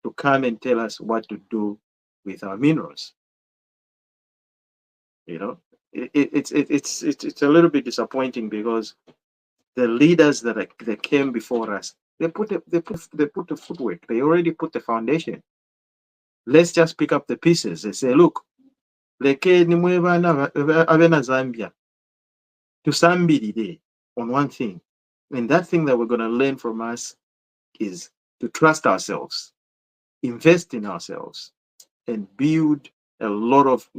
to come and tell us what to do with our minerals? You know, it's a little bit disappointing, because the leaders that came before us, they put the footwork. They already put the foundation. Let's just pick up the pieces and say, look, leke nimwe bana abena Zambia tusambirire on one thing, and that thing that we're going to learn from us is to trust ourselves, invest in ourselves, and build a lot of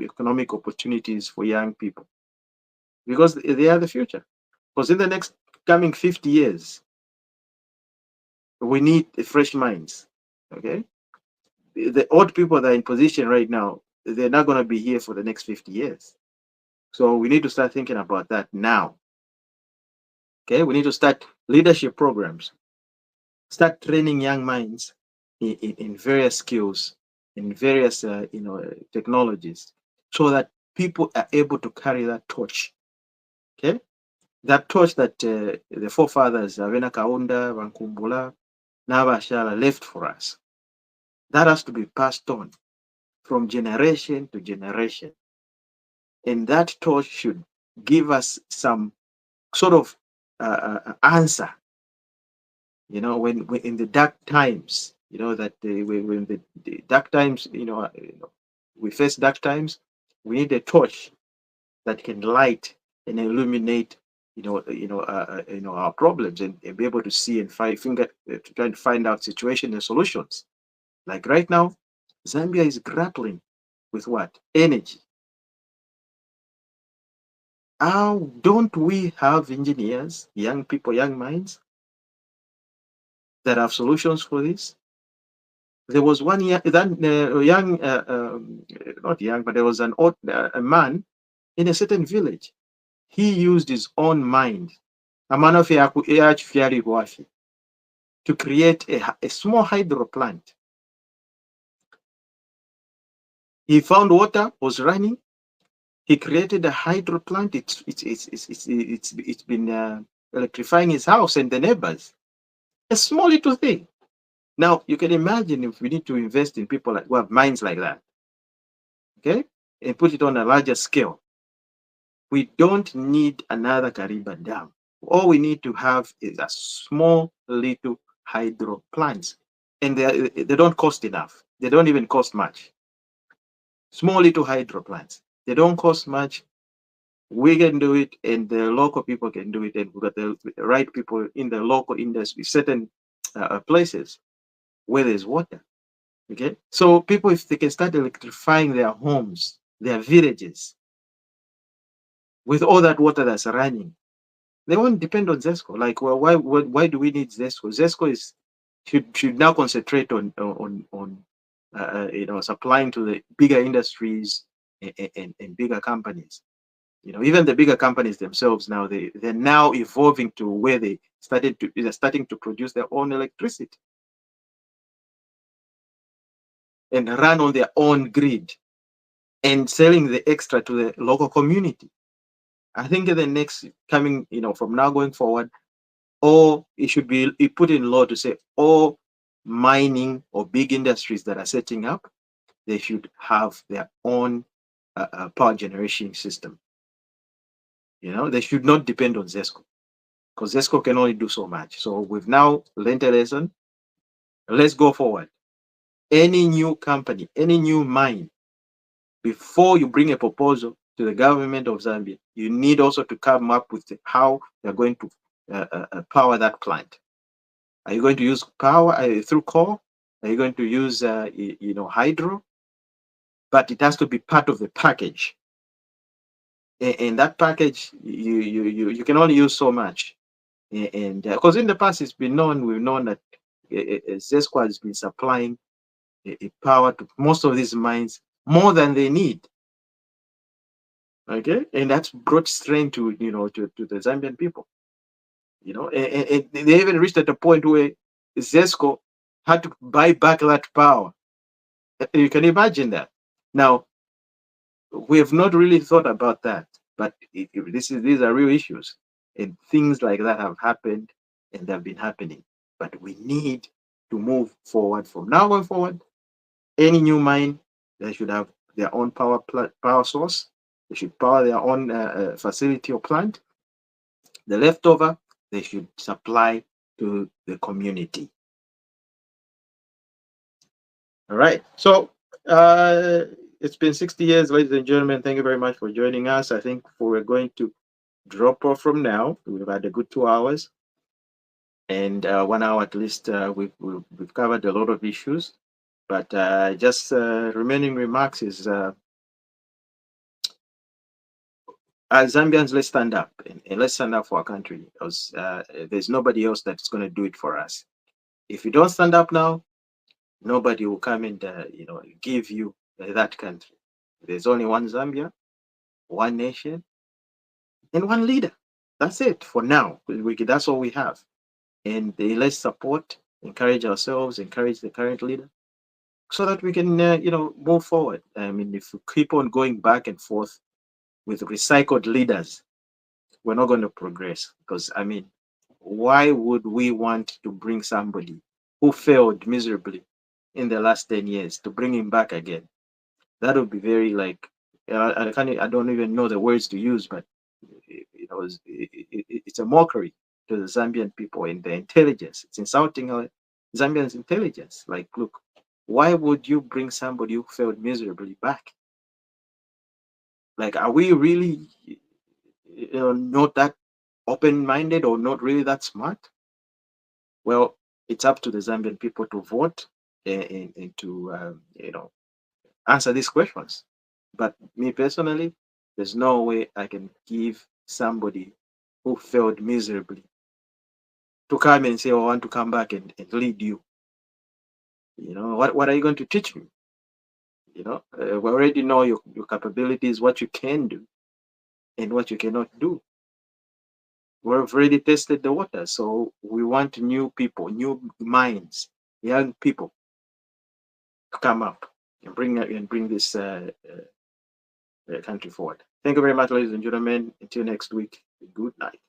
economic opportunities for young people, because they are the future. Because in the next coming 50 years, we need fresh minds. Okay, the old people that are in position right now, they're not going to be here for the next 50 years. So we need to start thinking about that now. Okay, we need to start leadership programs, start training young minds in various skills, in various technologies, so that people are able to carry that torch. Okay, that torch that the forefathers, Avena Kaunda, Vankumbula, Nabashala, left for us. That has to be passed on from generation to generation. And that torch should give us some sort of answer, when in the dark times, that when the dark times, we face dark times, we need a torch that can light and illuminate, our problems, and be able to see and to try to find out situations and solutions. Like right now, Zambia is grappling with what? Energy. How don't we have engineers, young people, young minds that have solutions for this? There was one young, not young, but there was a man in a certain village. He used his own mind to create a small hydro plant. He found water was running. He created a hydro plant. It's been electrifying his house and the neighbors. A small little thing. Now you can imagine if we need to invest in people who have minds like that, okay, and put it on a larger scale. We don't need another Kariba Dam. All we need to have is a small little hydro plants, and they don't cost enough. They don't even cost much. Small little hydro plants. They don't cost much. We can do it, and the local people can do it, and we've got the right people in the local industry, certain places where there's water. Okay, so people, if they can start electrifying their homes, their villages, with all that water that's running, they won't depend on ZESCO. Like, well, why do we need ZESCO? ZESCO should now concentrate on supplying to the bigger industries and bigger companies. Even the bigger companies themselves now, they're now evolving to where they're starting to produce their own electricity and run on their own grid and selling the extra to the local community. I think in the next coming, from now going forward, or it should be put in law to say all mining or big industries that are setting up, they should have their own power generation system. They should not depend on ZESCO, because ZESCO can only do so much. So we've now learned a lesson. Let's go forward. Any new company, any new mine, before you bring a proposal to the government of Zambia, you need also to come up with how you're going to power that plant. Are you going to use power through coal? Are you going to use hydro? But it has to be part of the package. In that package, you can only use so much. And because in the past we've known that ZESCO has been supplying power to most of these mines more than they need. Okay, and that's brought strain to the Zambian people. And they even reached at a point where ZESCO had to buy back that power. You can imagine that. Now, we have not really thought about that, but these are real issues, and things like that have happened, and they've been happening. But we need to move forward. From now going forward, any new mine, they should have their own power source. They should power their own facility or plant. The leftover, they should supply to the community. All right. So it's been 60 years, ladies and gentlemen. Thank you very much for joining us. I think we're going to drop off from now. We've had a good 2 hours, and 1 hour at least. We've covered a lot of issues, but just remaining remarks is, as Zambians, let's stand up and let's stand up for our country, because there's nobody else that's going to do it for us. If you don't stand up now, nobody will come and give you that country. There's only one Zambia, one nation, and one leader. That's it for now. That's all we have. And let's support, encourage ourselves, encourage the current leader, so that we can move forward. I mean, if we keep on going back and forth with recycled leaders, we're not going to progress. Because I mean, why would we want to bring somebody who failed miserably in the last 10 years to bring him back again? That would be very I don't even know the words to use, but it's a mockery to the Zambian people and their intelligence. It's insulting Zambians' intelligence. Like, look, why would you bring somebody who failed miserably back? Like, are we really not that open-minded or not really that smart? Well, it's up to the Zambian people to vote and to answer these questions. But me personally, there's no way I can give somebody who failed miserably to come and say, oh, I want to come back and lead you. What are you going to teach me? We already know your capabilities, what you can do and what you cannot do. We've already tested the water, so we want new people, new minds, young people to come up and bring this country forward. Thank you very much, ladies and gentlemen. Until next week, good night.